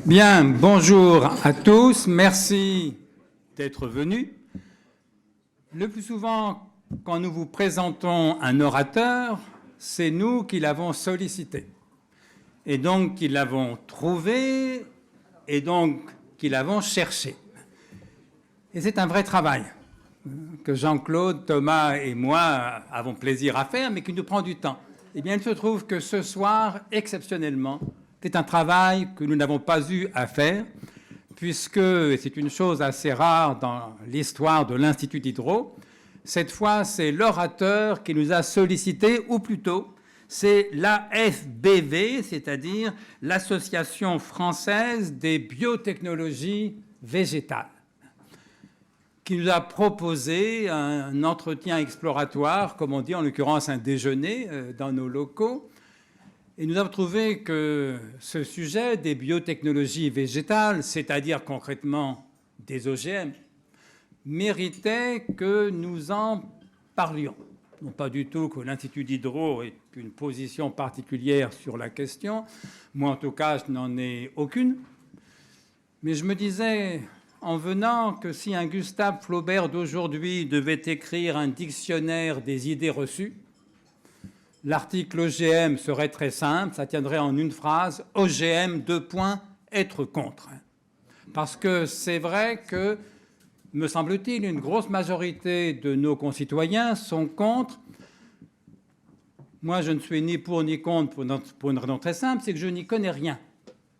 Bien, bonjour à tous, merci d'être venus. Le plus souvent, quand nous vous présentons un orateur, c'est nous qui l'avons sollicité, et donc qui l'avons trouvé, et donc qui l'avons cherché. Et c'est un vrai travail que Jean-Claude, Thomas et moi avons plaisir à faire, mais qui nous prend du temps. Eh bien, il se trouve que ce soir, exceptionnellement, c'est un travail que nous n'avons pas eu à faire, puisque, et c'est une chose assez rare dans l'histoire de l'Institut Diderot, cette fois, c'est l'orateur qui nous a sollicité, ou plutôt, c'est l'AFBV, c'est-à-dire l'Association française des biotechnologies végétales, qui nous a proposé un entretien exploratoire, comme on dit, en l'occurrence un déjeuner dans nos locaux. Et nous avons trouvé que ce sujet des biotechnologies végétales, c'est-à-dire concrètement des OGM, méritait que nous en parlions. Non pas du tout que l'Institut Diderot ait une position particulière sur la question. Moi, en tout cas, je n'en ai aucune. Mais je me disais, en venant, que si un Gustave Flaubert d'aujourd'hui devait écrire un dictionnaire des idées reçues, l'article OGM serait très simple, ça tiendrait en une phrase, OGM, : être contre. Parce que c'est vrai que, me semble-t-il, une grosse majorité de nos concitoyens sont contre. Moi, je ne suis ni pour ni contre pour une raison très simple, c'est que je n'y connais rien.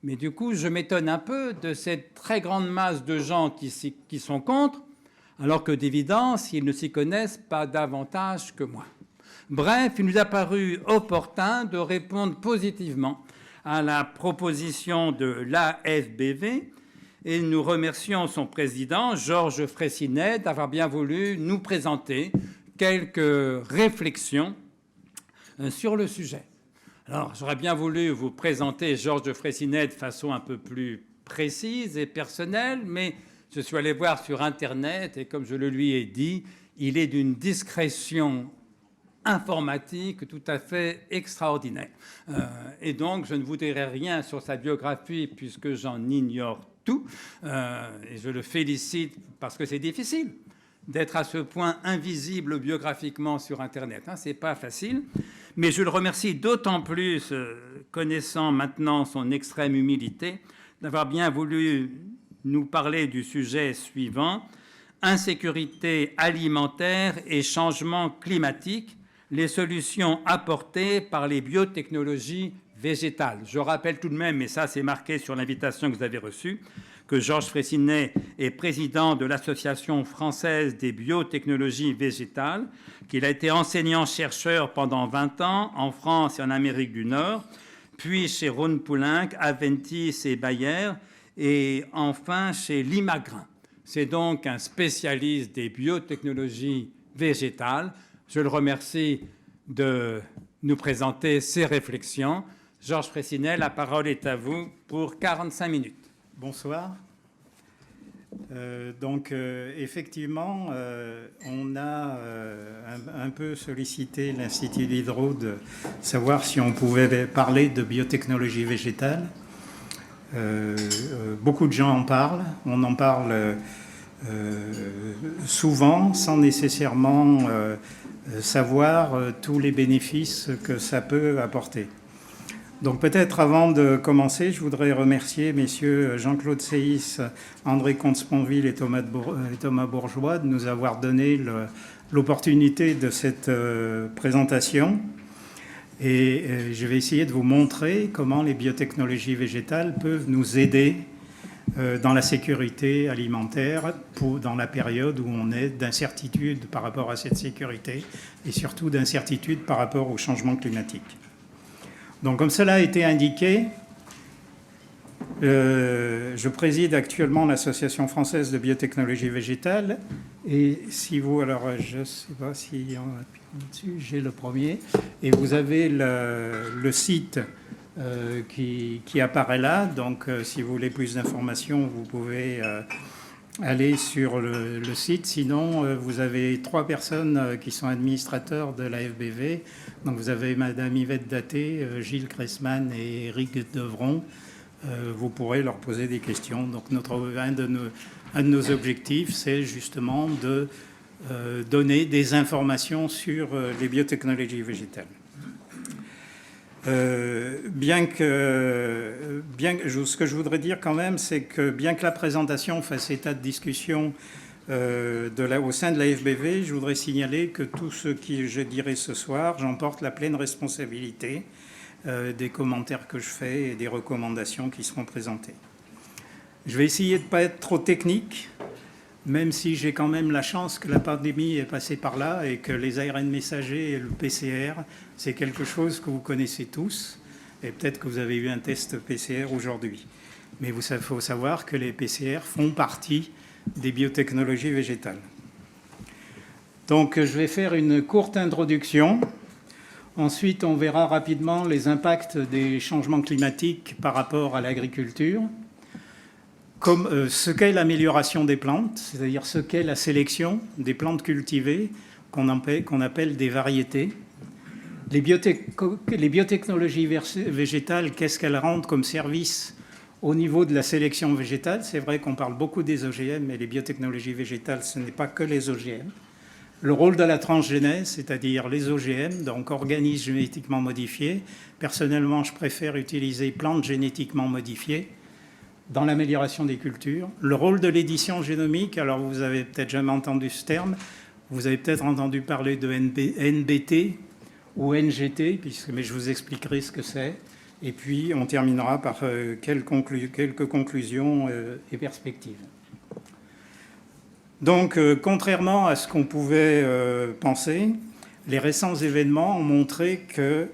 Mais du coup, je m'étonne un peu de cette très grande masse de gens qui sont contre, alors que d'évidence, ils ne s'y connaissent pas davantage que moi. Bref, il nous a paru opportun de répondre positivement à la proposition de l'AFBV et nous remercions son président, Georges Freycinet, d'avoir bien voulu nous présenter quelques réflexions sur le sujet. Alors, j'aurais bien voulu vous présenter Georges Freycinet de façon un peu plus précise et personnelle, mais je suis allé voir sur Internet et comme je le lui ai dit, il est d'une discrétion informatique tout à fait extraordinaire. Et donc, je ne vous dirai rien sur sa biographie puisque j'en ignore tout. Et je le félicite parce que c'est difficile d'être à ce point invisible biographiquement sur Internet. Ce n'est pas facile. Mais je le remercie d'autant plus, connaissant maintenant son extrême humilité, d'avoir bien voulu nous parler du sujet suivant: insécurité alimentaire et changement climatique, les solutions apportées par les biotechnologies végétales. Je rappelle tout de même, et ça c'est marqué sur l'invitation que vous avez reçue, que Georges Freycinet est président de l'Association française des biotechnologies végétales, qu'il a été enseignant-chercheur pendant 20 ans en France et en Amérique du Nord, puis chez Rhône Poulenc, Aventis et Bayer, et enfin chez Limagrin. C'est donc un spécialiste des biotechnologies végétales. Je le remercie de nous présenter ses réflexions. Georges Freycinet, la parole est à vous pour 45 minutes. Bonsoir. Effectivement, on a un peu sollicité l'Institut Diderot de savoir si on pouvait parler de biotechnologie végétale. Beaucoup de gens en parlent. On en parle souvent sans nécessairement savoir tous les bénéfices que ça peut apporter. Donc peut-être avant de commencer, je voudrais remercier messieurs Jean-Claude Seyss, André Comte-Sponville et Thomas Bourgeois de nous avoir donné l'opportunité de cette présentation. Et je vais essayer de vous montrer comment les biotechnologies végétales peuvent nous aider dans la sécurité alimentaire dans la période où on est d'incertitude par rapport à cette sécurité et surtout d'incertitude par rapport au changement climatique. Donc, comme cela a été indiqué, je préside actuellement l'Association française de biotechnologie végétale. Et si vous, alors je ne sais pas si on appuie dessus, j'ai le premier. Et vous avez le site qui apparaît là. Donc, si vous voulez plus d'informations, vous pouvez aller sur le site. Sinon, vous avez 3 personnes qui sont administrateurs de la FBV. Donc, vous avez Madame Yvette Daté, Gilles Cressman et Éric Devron. vous pourrez leur poser des questions. Donc un de nos objectifs, c'est justement de donner des informations sur les biotechnologies végétales. Ce que je voudrais dire quand même, c'est que bien que la présentation fasse état de discussion au sein de la FBV, je voudrais signaler que tout ce que je dirai ce soir, j'en porte la pleine responsabilité des commentaires que je fais et des recommandations qui seront présentées. Je vais essayer de ne pas être trop technique, même si j'ai quand même la chance que la pandémie est passée par là et que les ARN messagers et le PCR, c'est quelque chose que vous connaissez tous. Et peut-être que vous avez eu un test PCR aujourd'hui. Mais il faut savoir que les PCR font partie des biotechnologies végétales. Donc je vais faire une courte introduction. Ensuite, on verra rapidement les impacts des changements climatiques par rapport à l'agriculture. Comme ce qu'est l'amélioration des plantes, c'est-à-dire ce qu'est la sélection des plantes cultivées qu'on appelle des variétés. Les biotechnologies végétales, qu'est-ce qu'elles rendent comme service au niveau de la sélection végétale? C'est vrai qu'on parle beaucoup des OGM, mais les biotechnologies végétales, ce n'est pas que les OGM. Le rôle de la transgénèse, c'est-à-dire les OGM, donc organismes génétiquement modifiés. Personnellement, je préfère utiliser plantes génétiquement modifiées dans l'amélioration des cultures. Le rôle de l'édition génomique, alors vous avez peut-être jamais entendu ce terme, vous avez peut-être entendu parler de NBT ou NGT, mais je vous expliquerai ce que c'est. Et puis on terminera par quelques conclusions et perspectives. Donc, contrairement à ce qu'on pouvait penser, les récents événements ont montré que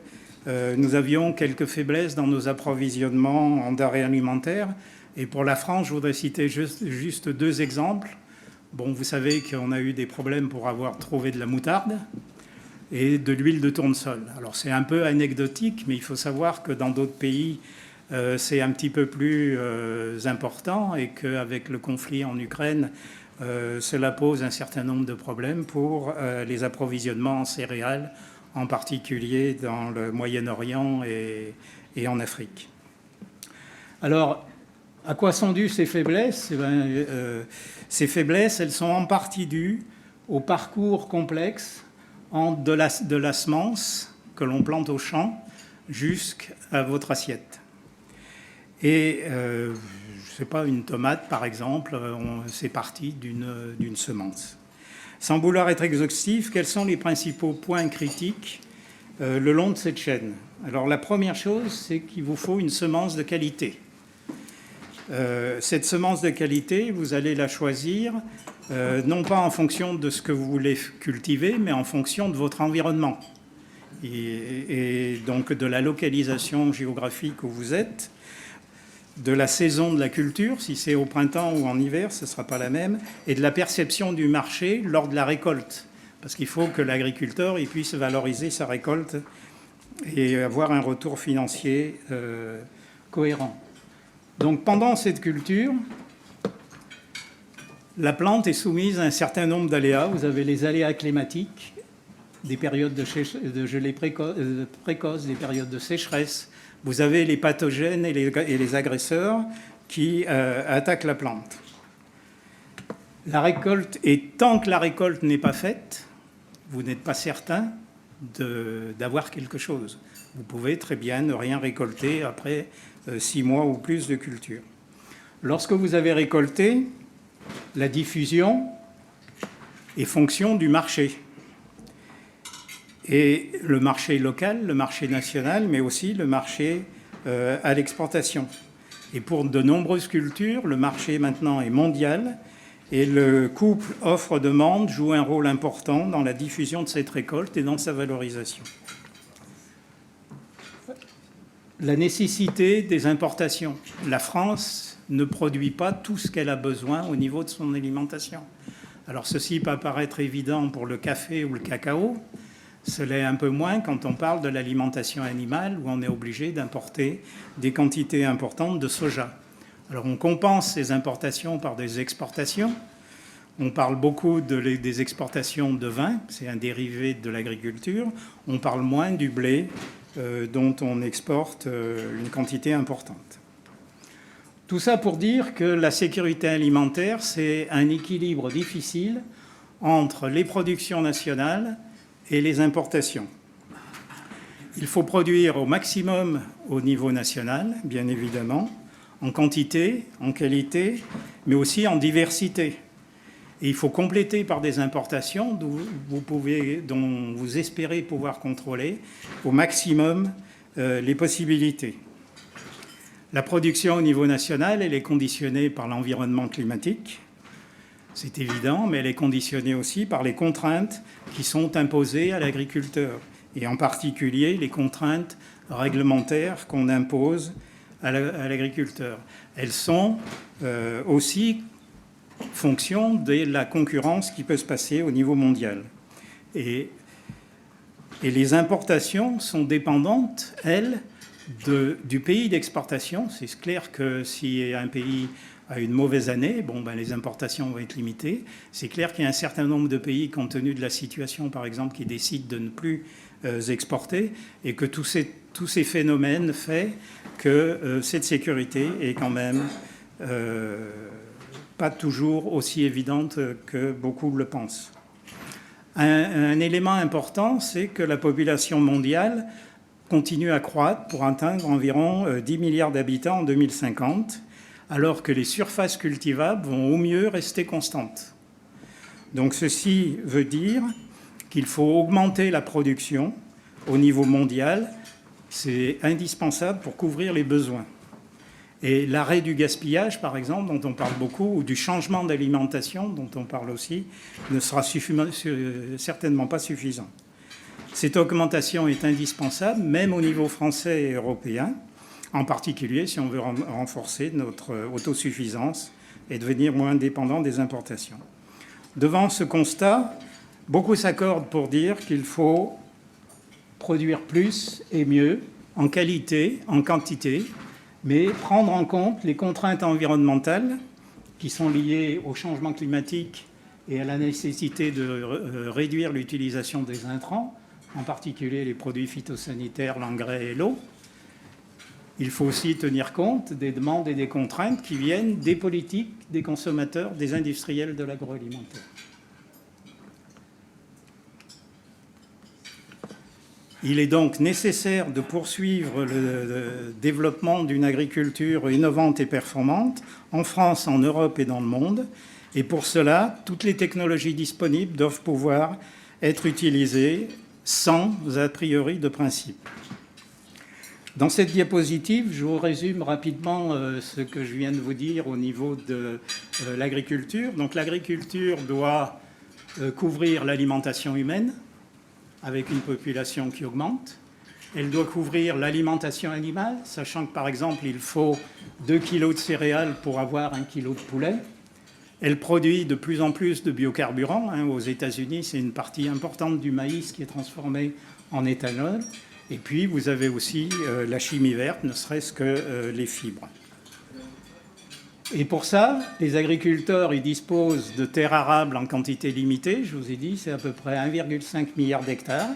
nous avions quelques faiblesses dans nos approvisionnements en denrées alimentaires. Et pour la France, je voudrais citer juste deux exemples. Bon, vous savez qu'on a eu des problèmes pour avoir trouvé de la moutarde et de l'huile de tournesol. Alors, c'est un peu anecdotique, mais il faut savoir que dans d'autres pays, c'est un petit peu plus important et qu'avec le conflit en Ukraine, cela pose un certain nombre de problèmes pour les approvisionnements en céréales, en particulier dans le Moyen-Orient et en Afrique. Alors, à quoi sont dues ces faiblesses? Ces faiblesses, elles sont en partie dues au parcours complexe de la semence que l'on plante au champ jusqu'à votre assiette. Et je ne sais pas, une tomate, par exemple, c'est parti d'une semence. Sans vouloir être exhaustif, quels sont les principaux points critiques le long de cette chaîne? Alors, la première chose, c'est qu'il vous faut une semence de qualité. Cette semence de qualité, vous allez la choisir non pas en fonction de ce que vous voulez cultiver, mais en fonction de votre environnement et donc de la localisation géographique où vous êtes, de la saison de la culture, si c'est au printemps ou en hiver, ce ne sera pas la même, et de la perception du marché lors de la récolte, parce qu'il faut que l'agriculteur puisse valoriser sa récolte et avoir un retour financier cohérent. Donc pendant cette culture, la plante est soumise à un certain nombre d'aléas. Vous avez les aléas climatiques, des périodes de gelée précoce, des périodes de sécheresse. Vous avez les pathogènes et les agresseurs qui attaquent la plante. La récolte, et tant que la récolte n'est pas faite, vous n'êtes pas certain d'avoir quelque chose. Vous pouvez très bien ne rien récolter après 6 mois ou plus de culture. Lorsque vous avez récolté, la diffusion est fonction du marché. Et le marché local, le marché national, mais aussi le marché à l'exportation. Et pour de nombreuses cultures, le marché maintenant est mondial et le couple offre-demande joue un rôle important dans la diffusion de cette récolte et dans sa valorisation. La nécessité des importations. La France ne produit pas tout ce qu'elle a besoin au niveau de son alimentation. Alors ceci peut paraître évident pour le café ou le cacao. Cela est un peu moins quand on parle de l'alimentation animale où on est obligé d'importer des quantités importantes de soja. Alors on compense ces importations par des exportations. On parle beaucoup des exportations de vin, c'est un dérivé de l'agriculture. On parle moins du blé dont on exporte une quantité importante. Tout ça pour dire que la sécurité alimentaire, c'est un équilibre difficile entre les productions nationales et les importations. Il faut produire au maximum au niveau national, bien évidemment, en quantité, en qualité, mais aussi en diversité. Et il faut compléter par des importations dont vous espérez pouvoir contrôler au maximum les possibilités. La production au niveau national, elle est conditionnée par l'environnement climatique, c'est évident, mais elle est conditionnée aussi par les contraintes qui sont imposées à l'agriculteur, et en particulier les contraintes réglementaires qu'on impose à l'agriculteur. Elles sont aussi fonction de la concurrence qui peut se passer au niveau mondial. Et les importations sont dépendantes, elles, du pays d'exportation. C'est clair que si un pays a une mauvaise année, les importations vont être limitées. C'est clair qu'il y a un certain nombre de pays, compte tenu de la situation, par exemple, qui décident de ne plus exporter, et que tous ces phénomènes font que cette sécurité est quand même pas toujours aussi évidente que beaucoup le pensent. Un élément important, c'est que la population mondiale continue à croître pour atteindre environ 10 milliards d'habitants en 2050, alors que les surfaces cultivables vont au mieux rester constantes. Donc ceci veut dire qu'il faut augmenter la production au niveau mondial. C'est indispensable pour couvrir les besoins. Et l'arrêt du gaspillage, par exemple, dont on parle beaucoup, ou du changement d'alimentation, dont on parle aussi, ne sera certainement pas suffisant. Cette augmentation est indispensable, même au niveau français et européen, en particulier si on veut renforcer notre autosuffisance et devenir moins dépendant des importations. Devant ce constat, beaucoup s'accordent pour dire qu'il faut produire plus et mieux, en qualité, en quantité, mais prendre en compte les contraintes environnementales qui sont liées au changement climatique et à la nécessité de réduire l'utilisation des intrants, en particulier les produits phytosanitaires, l'engrais et l'eau. Il faut aussi tenir compte des demandes et des contraintes qui viennent des politiques, des consommateurs, des industriels de l'agroalimentaire. Il est donc nécessaire de poursuivre le développement d'une agriculture innovante et performante en France, en Europe et dans le monde. Et pour cela, toutes les technologies disponibles doivent pouvoir être utilisées sans a priori de principe. Dans cette diapositive, je vous résume rapidement ce que je viens de vous dire au niveau de l'agriculture. Donc l'agriculture doit couvrir l'alimentation humaine avec une population qui augmente. Elle doit couvrir l'alimentation animale, sachant que par exemple il faut 2 kg de céréales pour avoir 1 kg de poulet. Elle produit de plus en plus de biocarburants. Aux États-Unis, c'est une partie importante du maïs qui est transformée en éthanol. Et puis, vous avez aussi la chimie verte, ne serait-ce que les fibres. Et pour ça, les agriculteurs ils disposent de terres arables en quantité limitée. Je vous ai dit, c'est à peu près 1,5 milliard d'hectares,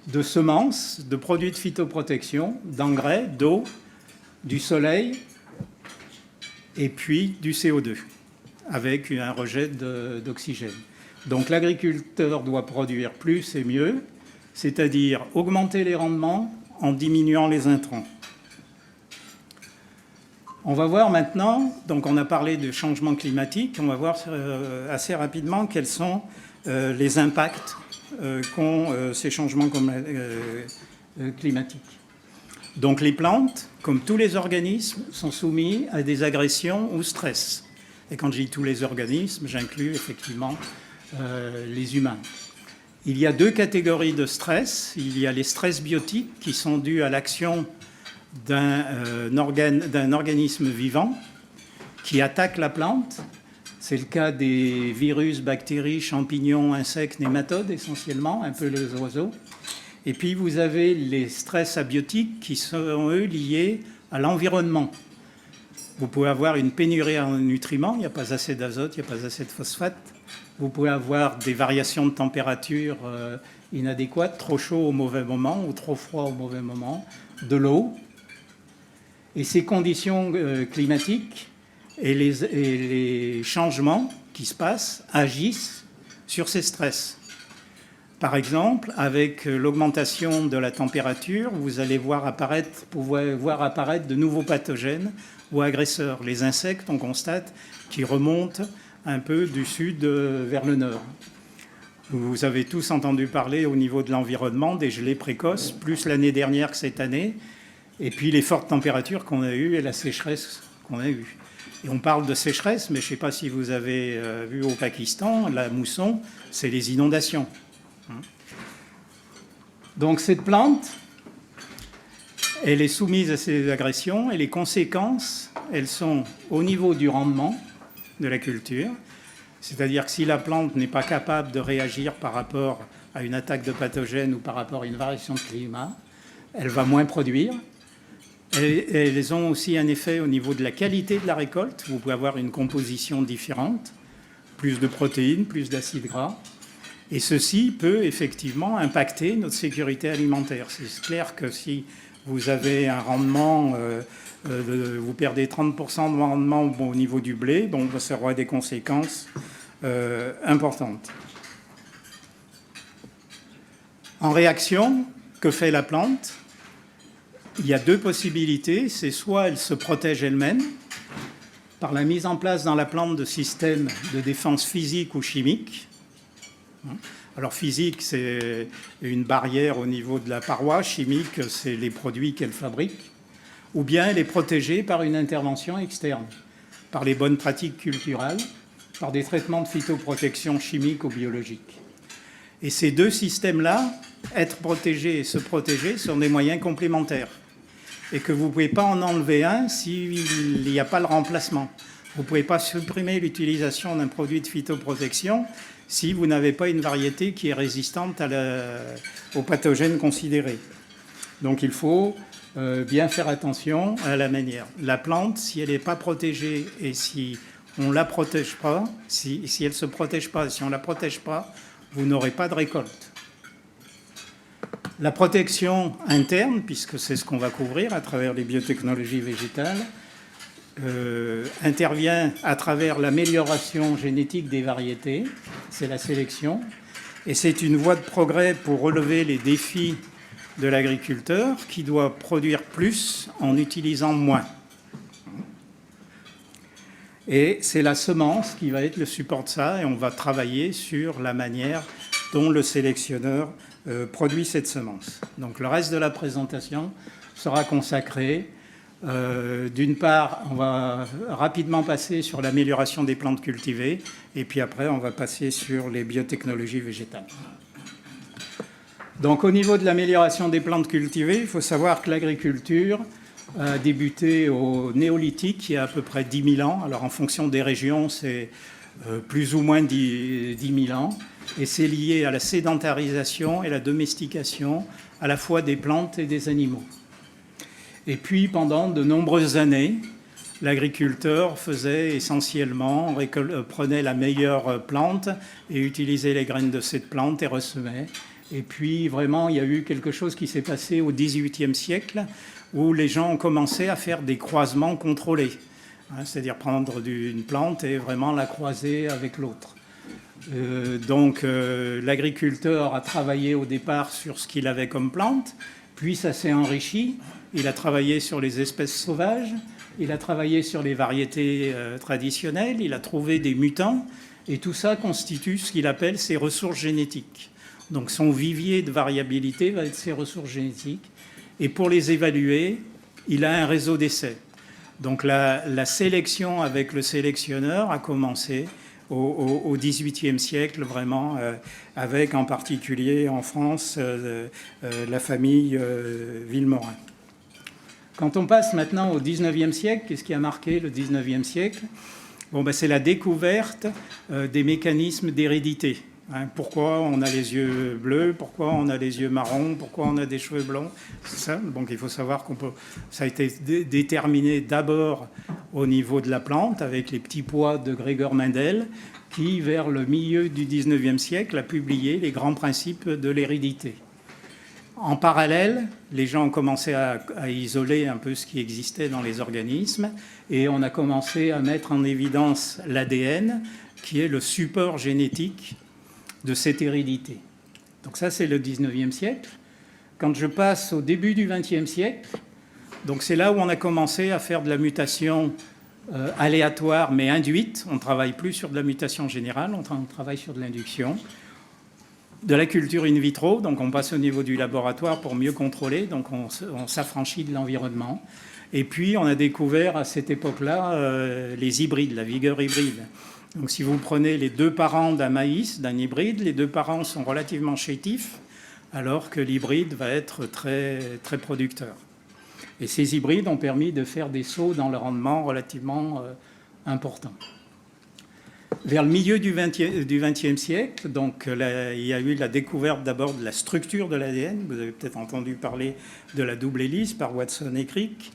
de semences, de produits de phytoprotection, d'engrais, d'eau, du soleil et puis du CO2, avec un rejet d'oxygène. Donc l'agriculteur doit produire plus et mieux, c'est-à-dire augmenter les rendements en diminuant les intrants. On va voir maintenant, donc on a parlé de changement climatique, on va voir assez rapidement quels sont les impacts qu'ont ces changements climatiques. Donc les plantes, comme tous les organismes, sont soumis à des agressions ou stress. Et quand je dis tous les organismes, j'inclus effectivement les humains. Il y a 2 catégories de stress. Il y a les stress biotiques qui sont dus à l'action d'un organisme vivant qui attaque la plante. C'est le cas des virus, bactéries, champignons, insectes, nématodes essentiellement, un peu les oiseaux. Et puis vous avez les stress abiotiques qui sont, eux, liés à l'environnement. Vous pouvez avoir une pénurie en nutriments, il n'y a pas assez d'azote, il n'y a pas assez de phosphate. Vous pouvez avoir des variations de température inadéquates, trop chaud au mauvais moment ou trop froid au mauvais moment, de l'eau. Et ces conditions climatiques et les changements qui se passent agissent sur ces stress. Par exemple, avec l'augmentation de la température, vous allez pouvoir voir apparaître de nouveaux pathogènes ou agresseurs. Les insectes, on constate, qui remontent un peu du sud vers le nord. Vous avez tous entendu parler au niveau de l'environnement des gelées précoces, plus l'année dernière que cette année, et puis les fortes températures qu'on a eues et la sécheresse qu'on a eue. Et on parle de sécheresse, mais je ne sais pas si vous avez vu au Pakistan, la mousson, c'est les inondations. Donc cette plante, elle est soumise à ces agressions et les conséquences, elles sont au niveau du rendement de la culture. C'est-à-dire que si la plante n'est pas capable de réagir par rapport à une attaque de pathogène ou par rapport à une variation de climat, elle va moins produire. Elles ont aussi un effet au niveau de la qualité de la récolte. Vous pouvez avoir une composition différente, plus de protéines, plus d'acides gras. Et ceci peut effectivement impacter notre sécurité alimentaire. C'est clair que si vous avez un rendement, vous perdez 30% de rendement au niveau du blé, donc ça aura des conséquences importantes. En réaction, que fait la plante ? Il y a deux possibilités. C'est soit elle se protège elle-même par la mise en place dans la plante de systèmes de défense physique ou chimique. Alors physique, c'est une barrière au niveau de la paroi. Chimique, c'est les produits qu'elle fabrique. Ou bien elle est protégée par une intervention externe, par les bonnes pratiques culturelles, par des traitements de phytoprotection chimique ou biologique. Et ces deux systèmes-là, être protégé et se protéger, sont des moyens complémentaires. Et que vous ne pouvez pas en enlever un s'il n'y a pas le remplacement. Vous ne pouvez pas supprimer l'utilisation d'un produit de phytoprotection si vous n'avez pas une variété qui est résistante aux pathogènes considérés. Donc il faut bien faire attention à la manière. La plante, si elle n'est pas protégée et si on ne la protège pas, si elle ne se protège pas, si on ne la protège pas, vous n'aurez pas de récolte. La protection interne, puisque c'est ce qu'on va couvrir à travers les biotechnologies végétales, intervient à travers l'amélioration génétique des variétés, c'est la sélection, et c'est une voie de progrès pour relever les défis de l'agriculteur qui doit produire plus en utilisant moins. Et c'est la semence qui va être le support de ça, et on va travailler sur la manière dont le sélectionneur produit cette semence. Donc le reste de la présentation sera consacré. D'une part, on va rapidement passer sur l'amélioration des plantes cultivées, et puis après, on va passer sur les biotechnologies végétales. Donc au niveau de l'amélioration des plantes cultivées, il faut savoir que l'agriculture a débuté au néolithique, il y a à peu près 10 000 ans. Alors en fonction des régions, c'est plus ou moins 10 000 ans. Et c'est lié à la sédentarisation et la domestication à la fois des plantes et des animaux. Et puis pendant de nombreuses années, l'agriculteur faisait essentiellement, prenait la meilleure plante et utilisait les graines de cette plante et ressemait. Et puis vraiment, il y a eu quelque chose qui s'est passé au XVIIIe siècle où les gens ont commencé à faire des croisements contrôlés. C'est-à-dire prendre une plante et vraiment la croiser avec l'autre. Donc l'agriculteur a travaillé au départ sur ce qu'il avait comme plante, puis ça s'est enrichi. Il a travaillé sur les espèces sauvages, il a travaillé sur les variétés traditionnelles, il a trouvé des mutants, et tout ça constitue ce qu'il appelle ses ressources génétiques. Donc son vivier de variabilité va être ses ressources génétiques, et pour les évaluer, il a un réseau d'essais. Donc la sélection avec le sélectionneur a commencé au XVIIIe siècle, vraiment, avec en particulier en France la famille Villemorin. Quand on passe maintenant au XIXe siècle, qu'est-ce qui a marqué le XIXe siècle ? C'est la découverte des mécanismes d'hérédité. Pourquoi on a les yeux bleus, pourquoi on a les yeux marrons, pourquoi on a des cheveux blonds, c'est ça. Donc il faut savoir ça a été déterminé d'abord au niveau de la plante avec les petits pois de Gregor Mendel qui, vers le milieu du XIXe siècle, a publié les grands principes de l'hérédité. En parallèle, les gens ont commencé à isoler un peu ce qui existait dans les organismes et on a commencé à mettre en évidence l'ADN, qui est le support génétique de cette hérédité. Donc ça, c'est le 19e siècle. Quand je passe au début du 20e siècle, donc c'est là où on a commencé à faire de la mutation aléatoire mais induite. On ne travaille plus sur de la mutation générale, on travaille sur de l'induction. De la culture in vitro, donc on passe au niveau du laboratoire pour mieux contrôler, donc on s'affranchit de l'environnement. Et puis on a découvert à cette époque-là les hybrides, la vigueur hybride. Donc si vous prenez les deux parents d'un maïs, d'un hybride, les deux parents sont relativement chétifs, alors que l'hybride va être très, très producteur. Et ces hybrides ont permis de faire des sauts dans le rendement relativement importants. Vers le milieu du XXe siècle, donc, il y a eu la découverte d'abord de la structure de l'ADN. Vous avez peut-être entendu parler de la double hélice par Watson et Crick.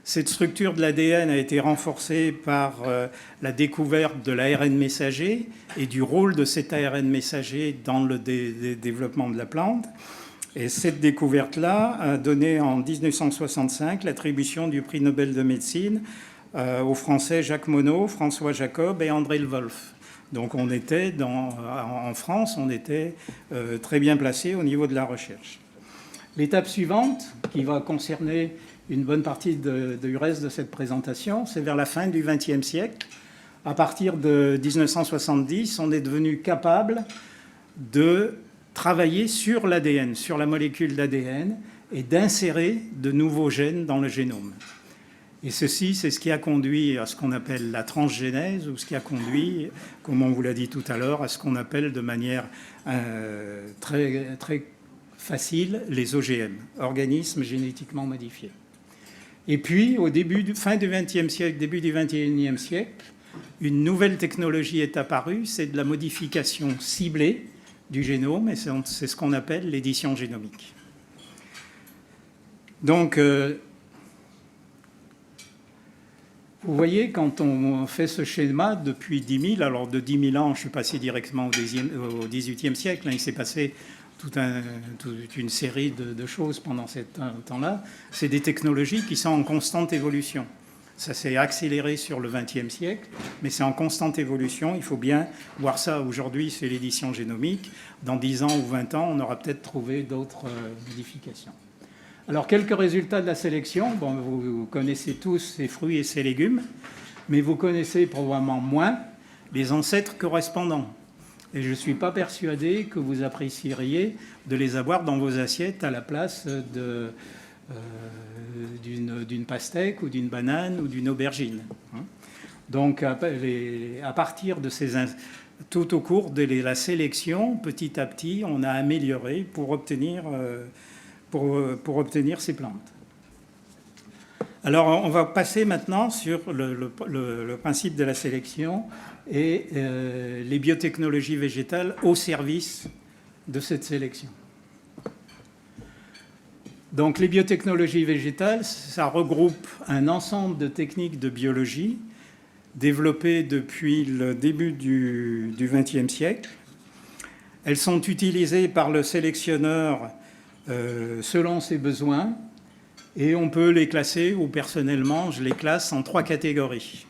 Cette structure de l'ADN a été renforcée par la découverte de l'ARN messager et du rôle de cet ARN messager dans le développement de la plante. Et cette découverte-là a donné en 1965 l'attribution du prix Nobel de médecine aux Français Jacques Monod, François Jacob et André Le Wolf. Donc on était en France, on était très bien placé au niveau de la recherche. L'étape suivante, qui va concerner une bonne partie du reste de cette présentation, c'est vers la fin du XXe siècle. À partir de 1970, on est devenu capable de travailler sur l'ADN, sur la molécule d'ADN, et d'insérer de nouveaux gènes dans le génome. Et ceci, c'est ce qui a conduit à ce qu'on appelle la transgénèse, ou ce qui a conduit, comme on vous l'a dit tout à l'heure, à ce qu'on appelle de manière très, très facile les OGM, organismes génétiquement modifiés. Et puis, fin du XXe siècle, début du XXIe siècle, une nouvelle technologie est apparue, c'est de la modification ciblée du génome, et c'est ce qu'on appelle l'édition génomique. Donc, vous voyez, quand on fait ce schéma depuis 10 000, alors de 10 000 ans, je suis passé directement au XVIIIe siècle, il s'est passé toute une série de choses pendant ce temps-là. C'est des technologies qui sont en constante évolution. Ça s'est accéléré sur le XXe siècle, mais c'est en constante évolution. Il faut bien voir ça. Aujourd'hui, c'est l'édition génomique. Dans 10 ans ou 20 ans, on aura peut-être trouvé d'autres modifications. Alors, quelques résultats de la sélection. Bon, vous connaissez tous ces fruits et ces légumes, mais vous connaissez probablement moins les ancêtres correspondants. Et je ne suis pas persuadé que vous apprécieriez de les avoir dans vos assiettes à la place d'une pastèque ou d'une banane ou d'une aubergine. Donc, à partir de tout au cours de la sélection, petit à petit, on a amélioré pour obtenir ces plantes. Alors, on va passer maintenant sur le principe de la sélection et les biotechnologies végétales au service de cette sélection. Donc, les biotechnologies végétales, ça regroupe un ensemble de techniques de biologie développées depuis le début du XXe siècle. Elles sont utilisées par le sélectionneur selon ses besoins, et on peut les classer, ou personnellement, je les classe en 3 catégories.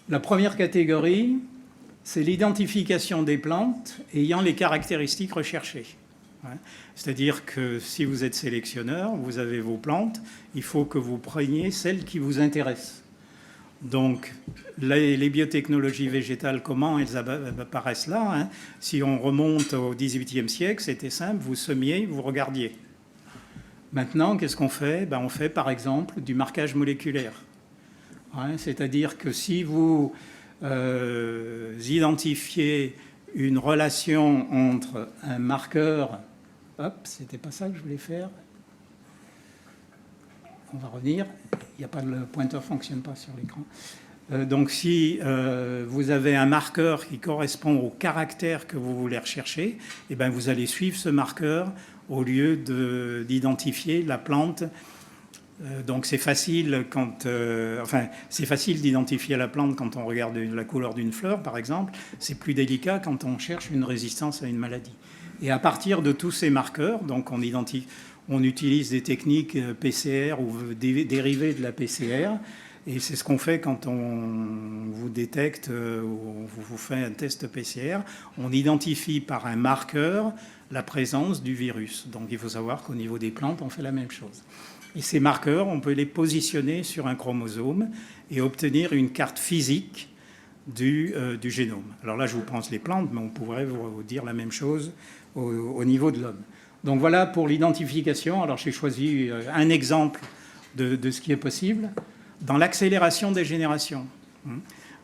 La première catégorie, c'est l'identification des plantes ayant les caractéristiques recherchées. C'est-à-dire que si vous êtes sélectionneur, vous avez vos plantes, il faut que vous preniez celles qui vous intéressent. Donc, les biotechnologies végétales, comment elles apparaissent là, Si on remonte au XVIIIe siècle, c'était simple, vous semiez, vous regardiez. Maintenant, qu'est-ce qu'on fait ? On fait par exemple du marquage moléculaire. C'est-à-dire que si vous identifiez une relation entre un marqueur... Hop, c'était pas ça que je voulais faire. On va revenir. Le pointeur ne fonctionne pas sur l'écran. Donc si vous avez un marqueur qui correspond au caractère que vous voulez rechercher, vous allez suivre ce marqueur au lieu d'identifier la plante. Donc c'est facile c'est facile d'identifier la plante quand on regarde la couleur d'une fleur, par exemple. C'est plus délicat quand on cherche une résistance à une maladie. Et à partir de tous ces marqueurs, donc on utilise des techniques PCR ou dérivées de la PCR. Et c'est ce qu'on fait quand on vous détecte ou on vous fait un test PCR. On identifie par un marqueur la présence du virus. Donc il faut savoir qu'au niveau des plantes, on fait la même chose. Et ces marqueurs, on peut les positionner sur un chromosome et obtenir une carte physique du génome. Alors là, je vous pense les plantes, mais on pourrait vous dire la même chose au niveau de l'homme. Donc voilà pour l'identification. Alors j'ai choisi un exemple de ce qui est possible. Dans l'accélération des générations,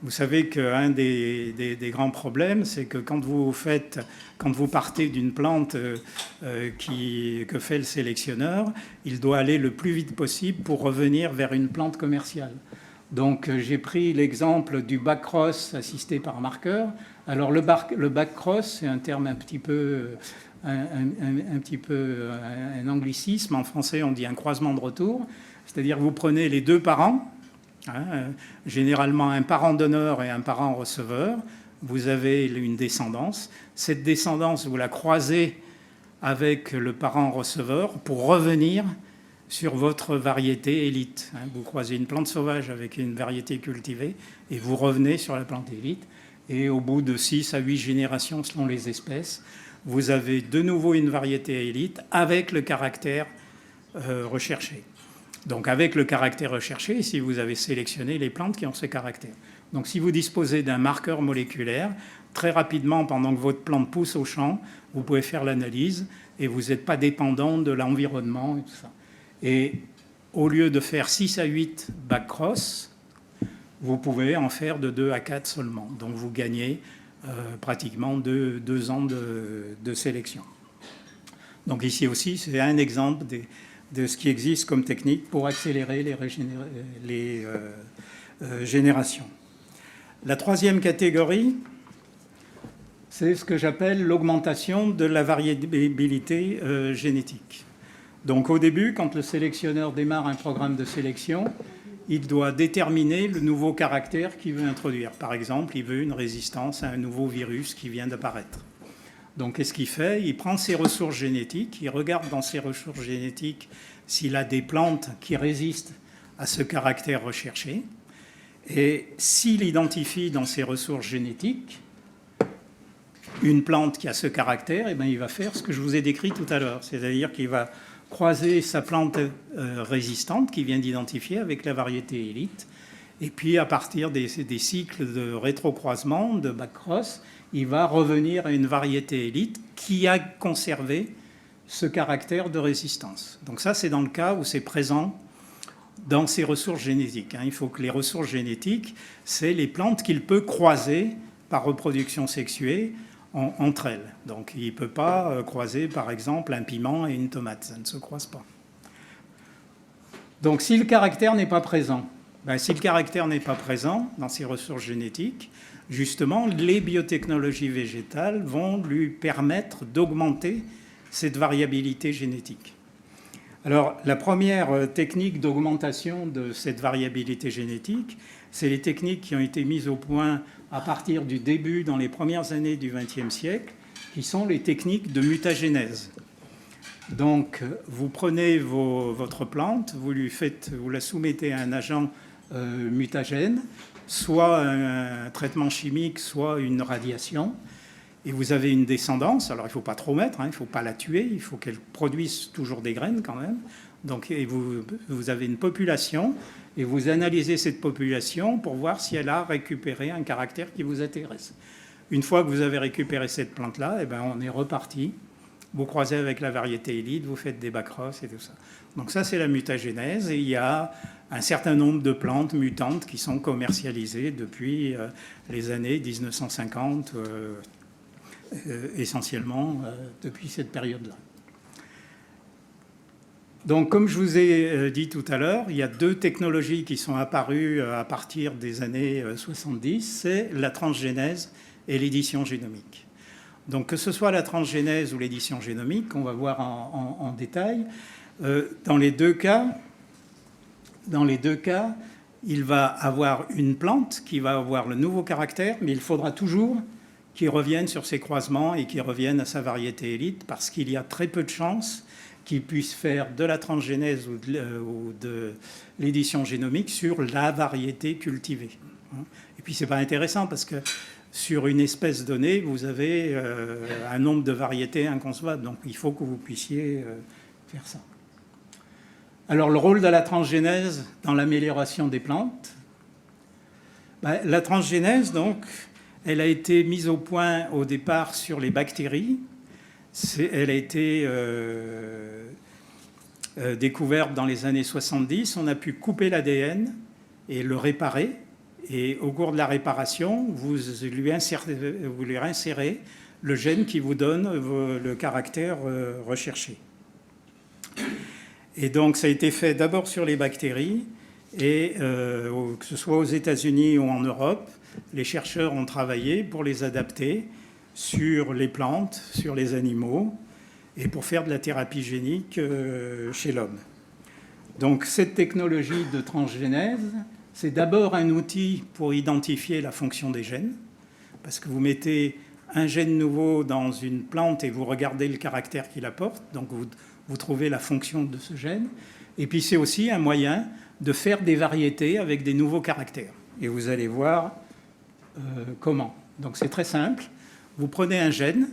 vous savez qu'un des grands problèmes, c'est que quand vous partez d'une plante que fait le sélectionneur, il doit aller le plus vite possible pour revenir vers une plante commerciale. Donc j'ai pris l'exemple du backcross assisté par marqueur. Alors le backcross, c'est un terme un anglicisme. En français, on dit un croisement de retour. C'est-à-dire que vous prenez les deux parents, généralement un parent donneur et un parent receveur, vous avez une descendance. Cette descendance, vous la croisez avec le parent receveur pour revenir sur votre variété élite. Vous croisez une plante sauvage avec une variété cultivée et vous revenez sur la plante élite. Et au bout de 6 à 8 générations, selon les espèces, vous avez de nouveau une variété élite avec le caractère recherché. Donc avec le caractère recherché, si vous avez sélectionné les plantes qui ont ce caractère. Donc si vous disposez d'un marqueur moléculaire, très rapidement, pendant que votre plante pousse au champ, vous pouvez faire l'analyse et vous n'êtes pas dépendant de l'environnement et tout ça. Et au lieu de faire 6 à 8 backcross, vous pouvez en faire de 2 à 4 seulement. Donc vous gagnez pratiquement 2 ans de sélection. Donc ici aussi, c'est un exemple de ce qui existe comme technique pour accélérer les générations. La troisième catégorie, c'est ce que j'appelle l'augmentation de la variabilité génétique. Donc au début, quand le sélectionneur démarre un programme de sélection, il doit déterminer le nouveau caractère qu'il veut introduire. Par exemple, il veut une résistance à un nouveau virus qui vient d'apparaître. Donc qu'est-ce qu'il fait? Il prend ses ressources génétiques, il regarde dans ses ressources génétiques s'il a des plantes qui résistent à ce caractère recherché. Et s'il identifie dans ses ressources génétiques une plante qui a ce caractère, eh bien, il va faire ce que je vous ai décrit tout à l'heure. C'est-à-dire qu'il va croiser sa plante résistante qu'il vient d'identifier avec la variété élite. Et puis, à partir des cycles de rétrocroisement, de backcross, il va revenir à une variété élite qui a conservé ce caractère de résistance. Donc ça, c'est dans le cas où c'est présent dans ses ressources génétiques. Il faut que les ressources génétiques, c'est les plantes qu'il peut croiser par reproduction sexuée entre elles. Donc il ne peut pas croiser, par exemple, un piment et une tomate. Ça ne se croise pas. Donc si le caractère n'est pas présent, si le caractère n'est pas présent dans ses ressources génétiques, justement, les biotechnologies végétales vont lui permettre d'augmenter cette variabilité génétique. Alors, la première technique d'augmentation de cette variabilité génétique, c'est les techniques qui ont été mises au point à partir du début, dans les premières années du XXe siècle, qui sont les techniques de mutagénèse. Donc, vous prenez votre plante, vous la soumettez à un agent mutagène, soit un traitement chimique, soit une radiation, et vous avez une descendance. Alors il ne faut pas trop mettre, il ne faut pas la tuer, il faut qu'elle produise toujours des graines quand même. Donc et vous avez une population, et vous analysez cette population pour voir si elle a récupéré un caractère qui vous intéresse. Une fois que vous avez récupéré cette plante-là, eh ben, on est reparti. Vous croisez avec la variété élite, vous faites des backcross et tout ça. Donc ça, c'est la mutagénèse. Et il y a un certain nombre de plantes mutantes qui sont commercialisées depuis les années 1950, essentiellement depuis cette période-là. Donc, comme je vous ai dit tout à l'heure, il y a 2 technologies qui sont apparues à partir des années 70, c'est la transgénèse et l'édition génomique. Donc, que ce soit la transgénèse ou l'édition génomique, on va voir en détail, dans les deux cas, il va avoir une plante qui va avoir le nouveau caractère, mais il faudra toujours qui reviennent sur ces croisements et qui reviennent à sa variété élite, parce qu'il y a très peu de chances qu'il puisse faire de la transgénèse ou de l'édition génomique sur la variété cultivée. Et puis c'est pas intéressant parce que sur une espèce donnée, vous avez un nombre de variétés inconcevable. Donc il faut que vous puissiez faire ça. Alors le rôle de la transgénèse dans l'amélioration des plantes. La transgénèse, donc, elle a été mise au point au départ sur les bactéries. Elle a été découverte dans les années 70. On a pu couper l'ADN et le réparer. Et au cours de la réparation, vous lui insérez le gène qui vous donne le caractère recherché. Et donc ça a été fait d'abord sur les bactéries, et que ce soit aux États-Unis ou en Europe, les chercheurs ont travaillé pour les adapter sur les plantes, sur les animaux, et pour faire de la thérapie génique chez l'homme. Donc cette technologie de transgénèse, c'est d'abord un outil pour identifier la fonction des gènes, parce que vous mettez un gène nouveau dans une plante et vous regardez le caractère qu'il apporte, donc vous trouvez la fonction de ce gène. Et puis c'est aussi un moyen de faire des variétés avec des nouveaux caractères. Et vous allez voir comment. Donc c'est très simple. Vous prenez un gène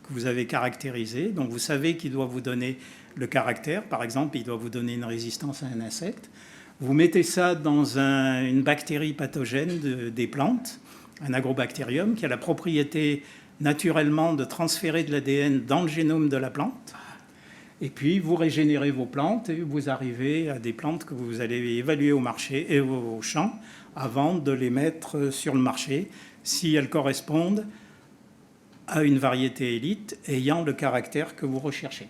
que vous avez caractérisé, donc vous savez qu'il doit vous donner le caractère. Par exemple, il doit vous donner une résistance à un insecte. Vous mettez ça dans une bactérie pathogène des plantes, un agrobactérium, qui a la propriété naturellement de transférer de l'ADN dans le génome de la plante. Et puis, vous régénérez vos plantes et vous arrivez à des plantes que vous allez évaluer au marché et au champ avant de les mettre sur le marché si elles correspondent à une variété élite ayant le caractère que vous recherchez.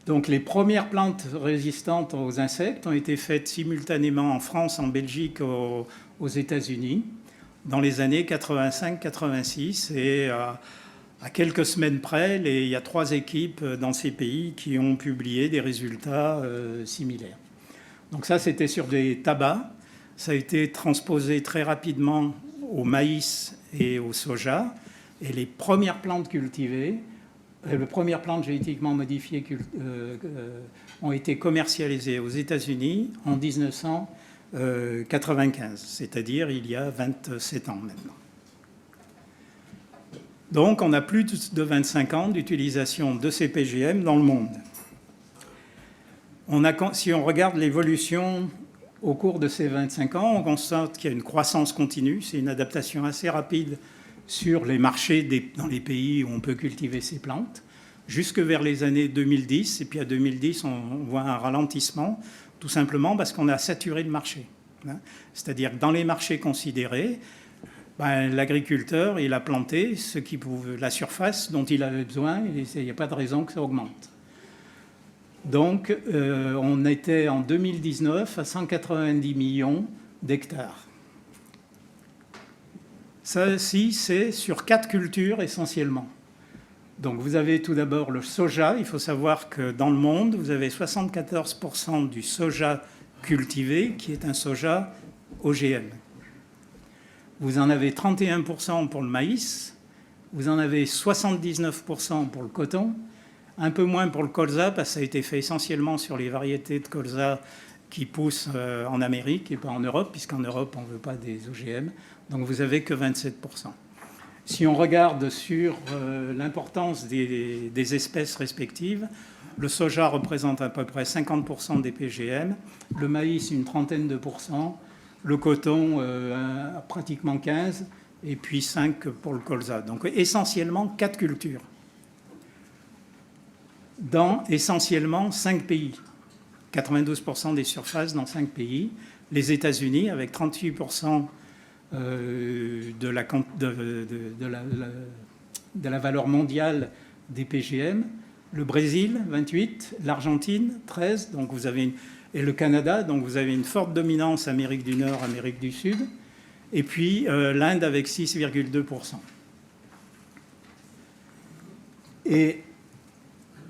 Donc les premières plantes résistantes aux insectes ont été faites simultanément en France, en Belgique, aux États-Unis, dans les années 85-86. Et à quelques semaines près, il y a 3 équipes dans ces pays qui ont publié des résultats similaires. Donc ça, c'était sur des tabacs. Ça a été transposé très rapidement au maïs et au soja. Et les premières plantes cultivées, les premières plantes génétiquement modifiées ont été commercialisées aux États-Unis en 1995, c'est-à-dire il y a 27 ans maintenant. Donc on a plus de 25 ans d'utilisation de ces PGM dans le monde. Si on regarde l'évolution au cours de ces 25 ans, on constate qu'il y a une croissance continue, c'est une adaptation assez rapide sur les marchés dans les pays où on peut cultiver ces plantes, jusque vers les années 2010. Et puis à 2010, on voit un ralentissement, tout simplement parce qu'on a saturé le marché. C'est-à-dire que dans les marchés considérés, l'agriculteur, il a planté la surface dont il avait besoin, et il n'y a pas de raison que ça augmente. Donc, on était en 2019 à 190 millions d'hectares. Ça, c'est sur 4 cultures essentiellement. Donc vous avez tout d'abord le soja. Il faut savoir que dans le monde, vous avez 74% du soja cultivé qui est un soja OGM. Vous en avez 31% pour le maïs, vous en avez 79% pour le coton, un peu moins pour le colza, parce que ça a été fait essentiellement sur les variétés de colza qui poussent en Amérique et pas en Europe, puisqu'en Europe, on ne veut pas des OGM. Donc vous n'avez que 27%. Si on regarde sur l'importance des espèces respectives, le soja représente à peu près 50% des PGM, le maïs une trentaine de %, le coton pratiquement 15%, et puis 5% pour le colza. Donc essentiellement 4 cultures, dans essentiellement 5 pays. 92% des surfaces dans 5 pays. Les États-Unis avec 38% de la valeur mondiale des PGM, le Brésil 28%, l'Argentine 13%, donc vous avez et le Canada, donc vous avez une forte dominance Amérique du Nord, Amérique du Sud, et puis l'Inde avec 6,2%. Et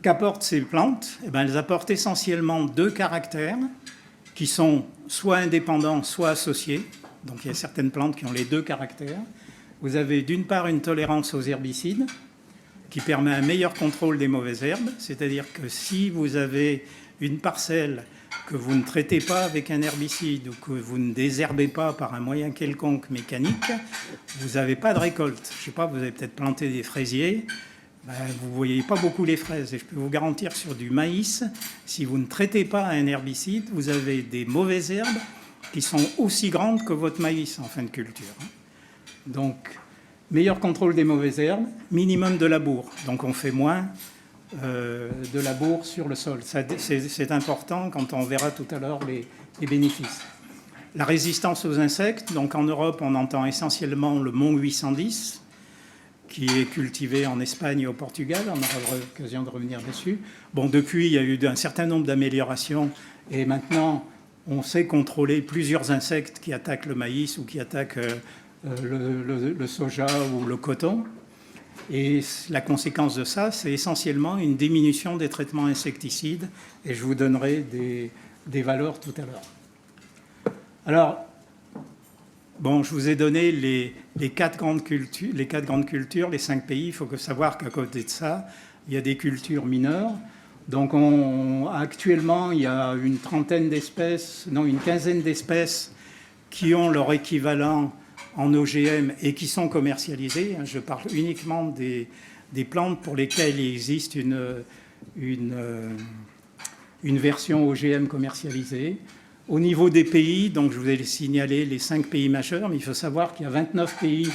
qu'apportent ces plantes? Elles apportent essentiellement 2 caractères qui sont soit indépendants, soit associés. Donc il y a certaines plantes qui ont les 2 caractères. Vous avez d'une part une tolérance aux herbicides qui permet un meilleur contrôle des mauvaises herbes, c'est-à-dire que si vous avez une parcelle que vous ne traitez pas avec un herbicide ou que vous ne désherbez pas par un moyen quelconque mécanique, vous n'avez pas de récolte. Je ne sais pas, vous avez peut-être planté des fraisiers, vous ne voyez pas beaucoup les fraises. Et je peux vous garantir sur du maïs, si vous ne traitez pas un herbicide, vous avez des mauvaises herbes qui sont aussi grandes que votre maïs en fin de culture. Donc, meilleur contrôle des mauvaises herbes, minimum de labour. Donc on fait moins de labour sur le sol. C'est important quand on verra tout à l'heure les bénéfices. La résistance aux insectes, donc en Europe on entend essentiellement le Mont 810, qui est cultivé en Espagne et au Portugal, on aura l'occasion de revenir dessus. Bon, depuis il y a eu un certain nombre d'améliorations et maintenant on sait contrôler plusieurs insectes qui attaquent le maïs ou qui attaquent le soja ou le coton. Et la conséquence de ça, c'est essentiellement une diminution des traitements insecticides. Et je vous donnerai des valeurs tout à l'heure. Alors, bon, je vous ai donné les quatre grandes cultures, les 5 pays. Il faut savoir qu'à côté de ça, il y a des cultures mineures. Donc, actuellement, il y a une quinzaine d'espèces qui ont leur équivalent en OGM et qui sont commercialisées. Je parle uniquement des plantes pour lesquelles il existe une version OGM commercialisée. Au niveau des pays, donc je vous ai signalé les 5 pays majeurs, mais il faut savoir qu'il y a 29 pays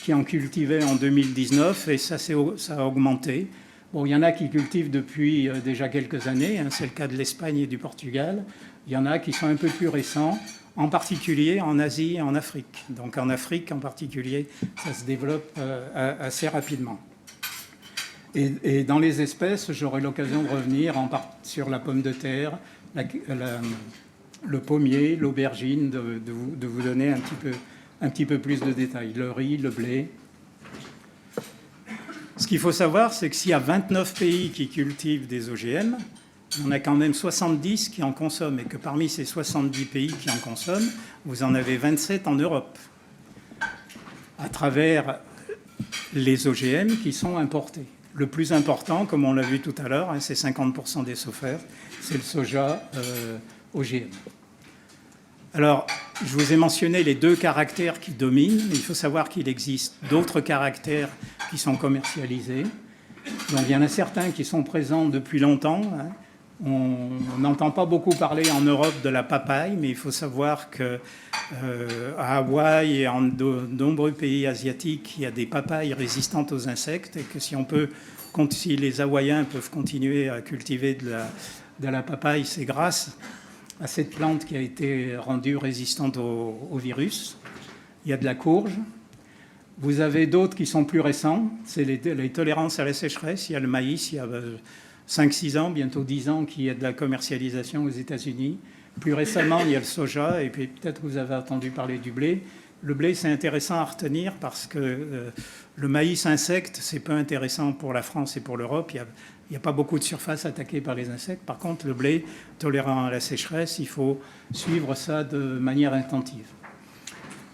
qui en cultivaient en 2019 et ça a augmenté. Bon, il y en a qui cultivent depuis déjà quelques années, c'est le cas de l'Espagne et du Portugal. Il y en a qui sont un peu plus récents, en particulier en Asie et en Afrique. Donc en Afrique en particulier, ça se développe assez rapidement. Et dans les espèces, j'aurai l'occasion de revenir sur la pomme de terre, le pommier, l'aubergine, de vous donner un petit peu plus de détails. Le riz, le blé. Ce qu'il faut savoir, c'est que s'il y a 29 pays qui cultivent des OGM, il y en a quand même 70 qui en consomment, et que parmi ces 70 pays qui en consomment, vous en avez 27 en Europe, à travers les OGM qui sont importés. Le plus important, comme on l'a vu tout à l'heure, c'est 50% des SOFR, c'est le soja OGM. Alors, je vous ai mentionné les 2 caractères qui dominent, mais il faut savoir qu'il existe d'autres caractères qui sont commercialisés. Donc, il y en a certains qui sont présents depuis longtemps. On n'entend pas beaucoup parler en Europe de la papaye, mais il faut savoir qu'à Hawaï et en de nombreux pays asiatiques, il y a des papayes résistantes aux insectes et que si les Hawaïens peuvent continuer à cultiver de la papaye, c'est grâce à cette plante qui a été rendue résistante au virus. Il y a de la courge. Vous avez d'autres qui sont plus récents, c'est les tolérances à la sécheresse. Il y a le maïs, il y a 5-6 ans, bientôt 10 ans, qu'il y a de la commercialisation aux États-Unis. Plus récemment, il y a le soja, et puis peut-être vous avez entendu parler du blé. Le blé, c'est intéressant à retenir parce que le maïs insecte, c'est peu intéressant pour la France et pour l'Europe. Il n'y a pas beaucoup de surfaces attaquées par les insectes. Par contre, le blé, tolérant à la sécheresse, il faut suivre ça de manière intensive.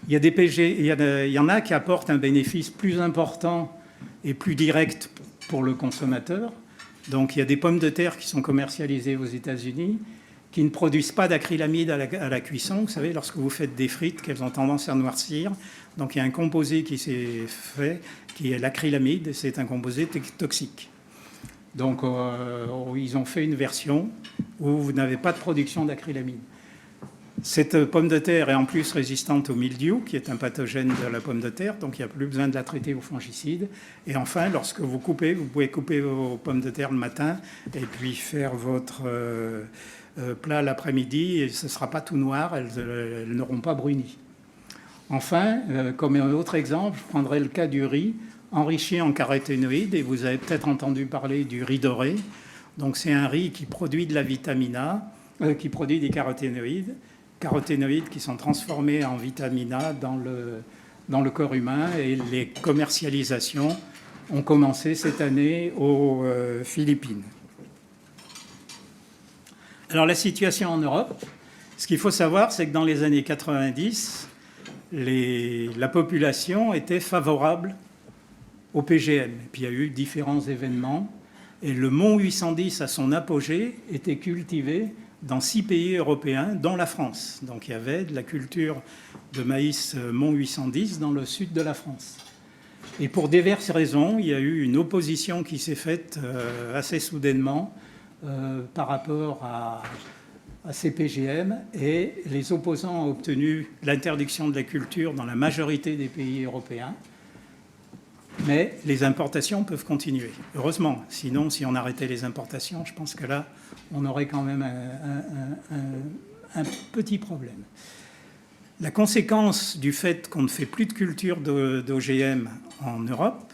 Il y en a qui apportent un bénéfice plus important et plus direct pour le consommateur. Donc il y a des pommes de terre qui sont commercialisées aux États-Unis, qui ne produisent pas d'acrylamide à la cuisson. Vous savez, lorsque vous faites des frites, qu'elles ont tendance à noircir. Donc il y a un composé qui s'est fait, qui est l'acrylamide. C'est un composé toxique. Donc ils ont fait une version où vous n'avez pas de production d'acrylamide. Cette pomme de terre est en plus résistante au mildiou, qui est un pathogène de la pomme de terre, donc il n'y a plus besoin de la traiter au fongicide. Et enfin, lorsque vous coupez, vous pouvez couper vos pommes de terre le matin et puis faire votre plat l'après-midi, et ce ne sera pas tout noir, elles n'auront pas bruni. Enfin, comme un autre exemple, je prendrai le cas du riz, enrichi en caroténoïdes, et vous avez peut-être entendu parler du riz doré. Donc c'est un riz qui produit de la vitamine A, qui produit des caroténoïdes qui sont transformés en vitamine A dans le corps humain, et les commercialisations ont commencé cette année aux Philippines. Alors la situation en Europe, ce qu'il faut savoir, c'est que dans les années 90, la population était favorable au PGM. Et puis il y a eu différents événements. Et le Mont 810, à son apogée, était cultivé dans 6 pays européens, dont la France. Donc il y avait de la culture de maïs Mont 810 dans le sud de la France. Et pour diverses raisons, il y a eu une opposition qui s'est faite assez soudainement par rapport à ces PGM. Et les opposants ont obtenu l'interdiction de la culture dans la majorité des pays européens. Mais les importations peuvent continuer, heureusement. Sinon, si on arrêtait les importations, je pense que là, on aurait quand même un petit problème. La conséquence du fait qu'on ne fait plus de culture d'OGM en Europe,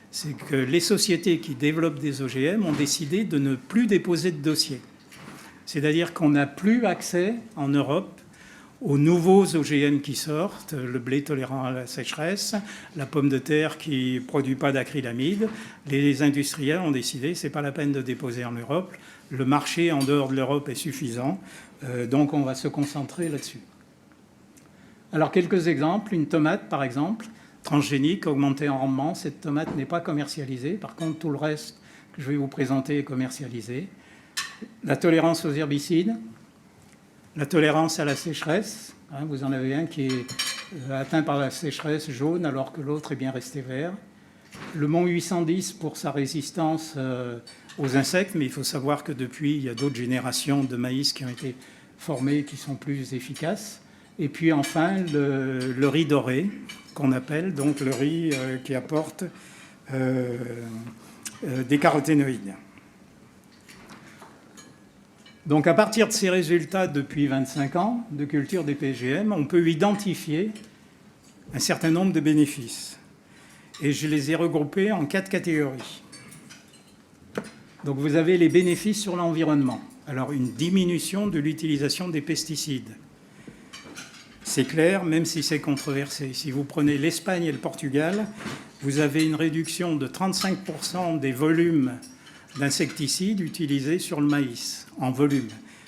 c'est que les sociétés qui développent des OGM ont décidé de ne plus déposer de dossier. C'est-à-dire qu'on n'a plus accès en Europe aux nouveaux OGM qui sortent, le blé tolérant à la sécheresse, la pomme de terre qui ne produit pas d'acrylamide. Les industriels ont décidé que ce n'est pas la peine de déposer en Europe. Le marché en dehors de l'Europe est suffisant, donc on va se concentrer là-dessus. Alors quelques exemples. Une tomate, par exemple, transgénique, augmentée en rendement. Cette tomate n'est pas commercialisée. Par contre, tout le reste que je vais vous présenter est commercialisé. La tolérance aux herbicides. La tolérance à la sécheresse, vous en avez un qui est atteint par la sécheresse jaune alors que l'autre est bien resté vert. Le Mont 810 pour sa résistance aux insectes, mais il faut savoir que depuis, il y a d'autres générations de maïs qui ont été formées qui sont plus efficaces. Et puis enfin, le riz doré, qu'on appelle donc le riz qui apporte des caroténoïdes. Donc à partir de ces résultats depuis 25 ans de culture des PGM, on peut identifier un certain nombre de bénéfices. Et je les ai regroupés en 4 catégories. Donc vous avez les bénéfices sur l'environnement. Alors une diminution de l'utilisation des pesticides. C'est clair, même si c'est controversé. Si vous prenez l'Espagne et le Portugal, vous avez une réduction de 35% des volumes d'insecticides utilisés sur le maïs, en volume.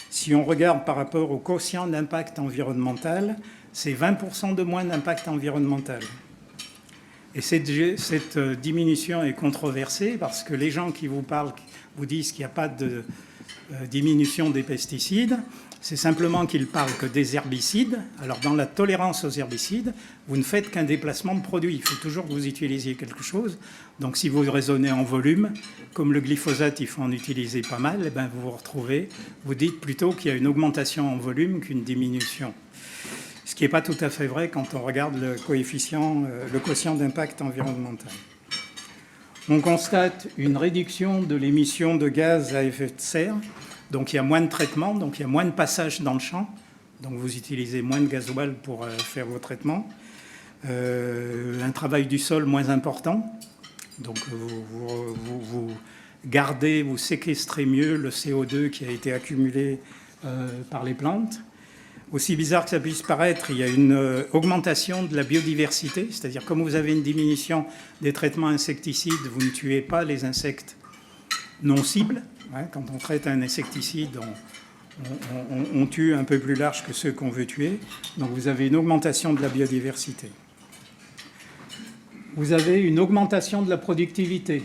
Si on regarde par rapport au quotient d'impact environnemental, c'est 20% de moins d'impact environnemental. Et cette diminution est controversée parce que les gens qui vous parlent vous disent qu'il n'y a pas de diminution des pesticides. C'est simplement qu'ils parlent que des herbicides. Alors, dans la tolérance aux herbicides, vous ne faites qu'un déplacement de produit. Il faut toujours que vous utilisiez quelque chose. Donc, si vous raisonnez en volume, comme le glyphosate, il faut en utiliser pas mal, et bien, vous vous retrouvez, vous dites plutôt qu'il y a une augmentation en volume qu'une diminution. Ce qui n'est pas tout à fait vrai quand on regarde le quotient d'impact environnemental. On constate une réduction de l'émission de gaz à effet de serre. Donc il y a moins de traitement, donc il y a moins de passage dans le champ. Donc vous utilisez moins de gasoil pour faire vos traitements. Un travail du sol moins important. Donc vous gardez, vous séquestrez mieux le CO2 qui a été accumulé par les plantes. Aussi bizarre que ça puisse paraître, il y a une augmentation de la biodiversité. C'est-à-dire comme vous avez une diminution des traitements insecticides, vous ne tuez pas les insectes non cibles. Quand on traite un insecticide, on tue un peu plus large que ceux qu'on veut tuer. Donc vous avez une augmentation de la biodiversité. Vous avez une augmentation de la productivité.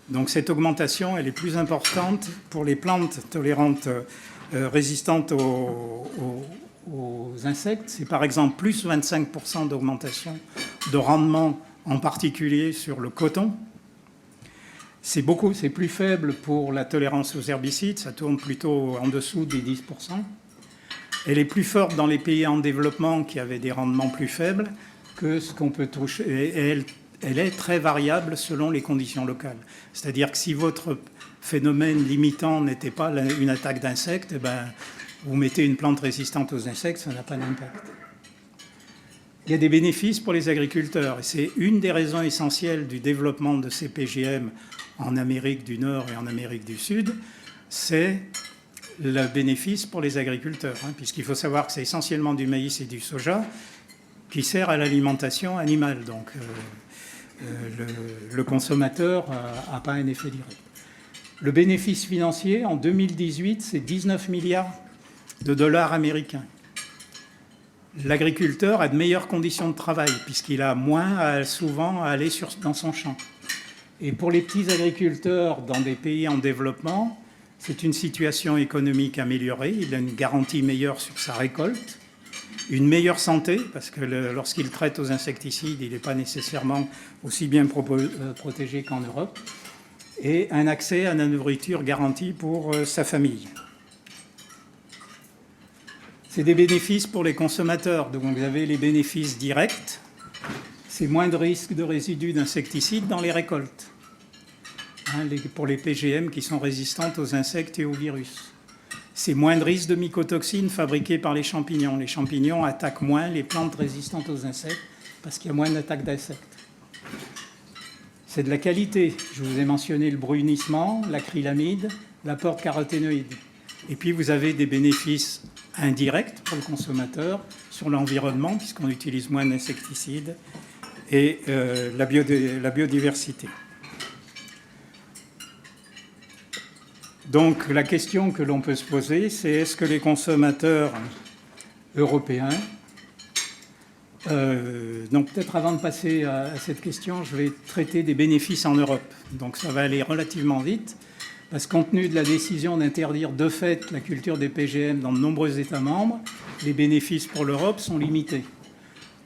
Donc cette augmentation, elle est plus importante pour les plantes tolérantes, résistantes aux insectes. C'est par exemple plus 25% d'augmentation de rendement, en particulier sur le coton. C'est plus faible pour la tolérance aux herbicides, ça tourne plutôt en dessous des 10%. Elle est plus forte dans les pays en développement qui avaient des rendements plus faibles que ce qu'on peut toucher. Et elle est très variable selon les conditions locales. C'est-à-dire que si votre phénomène limitant n'était pas une attaque d'insectes, vous mettez une plante résistante aux insectes, ça n'a pas d'impact. Il y a des bénéfices pour les agriculteurs. Et c'est une des raisons essentielles du développement de ces PGM en Amérique du Nord et en Amérique du Sud, c'est le bénéfice pour les agriculteurs. Puisqu'il faut savoir que c'est essentiellement du maïs et du soja qui sert à l'alimentation animale. Donc le consommateur n'a pas un effet direct. Le bénéfice financier, en 2018, c'est 19 milliards de dollars américains. l'agriculteur a de meilleures conditions de travail, puisqu'il a moins souvent à aller dans son champ. Et pour les petits agriculteurs dans des pays en développement, c'est une situation économique améliorée, il a une garantie meilleure sur sa récolte, une meilleure santé, parce que lorsqu'il traite aux insecticides, il n'est pas nécessairement aussi bien protégé qu'en Europe, et un accès à la nourriture garantie pour sa famille. C'est des bénéfices pour les consommateurs. Donc vous avez les bénéfices directs, c'est moins de risques de résidus d'insecticides dans les récoltes, pour les PGM qui sont résistantes aux insectes et aux virus. C'est moins de risques de mycotoxines fabriquées par les champignons. Les champignons attaquent moins les plantes résistantes aux insectes parce qu'il y a moins d'attaques d'insectes. C'est de la qualité. Je vous ai mentionné le brunissement, l'acrylamide, l'apport de caroténoïdes. Et puis vous avez des bénéfices indirects pour le consommateur sur l'environnement, puisqu'on utilise moins d'insecticides, et la biodiversité. Donc la question que l'on peut se poser, c'est est-ce que les consommateurs européens... donc peut-être avant de passer à cette question, je vais traiter des bénéfices en Europe. Donc ça va aller relativement vite, parce que compte tenu de la décision d'interdire de fait la culture des PGM dans de nombreux États membres, les bénéfices pour l'Europe sont limités.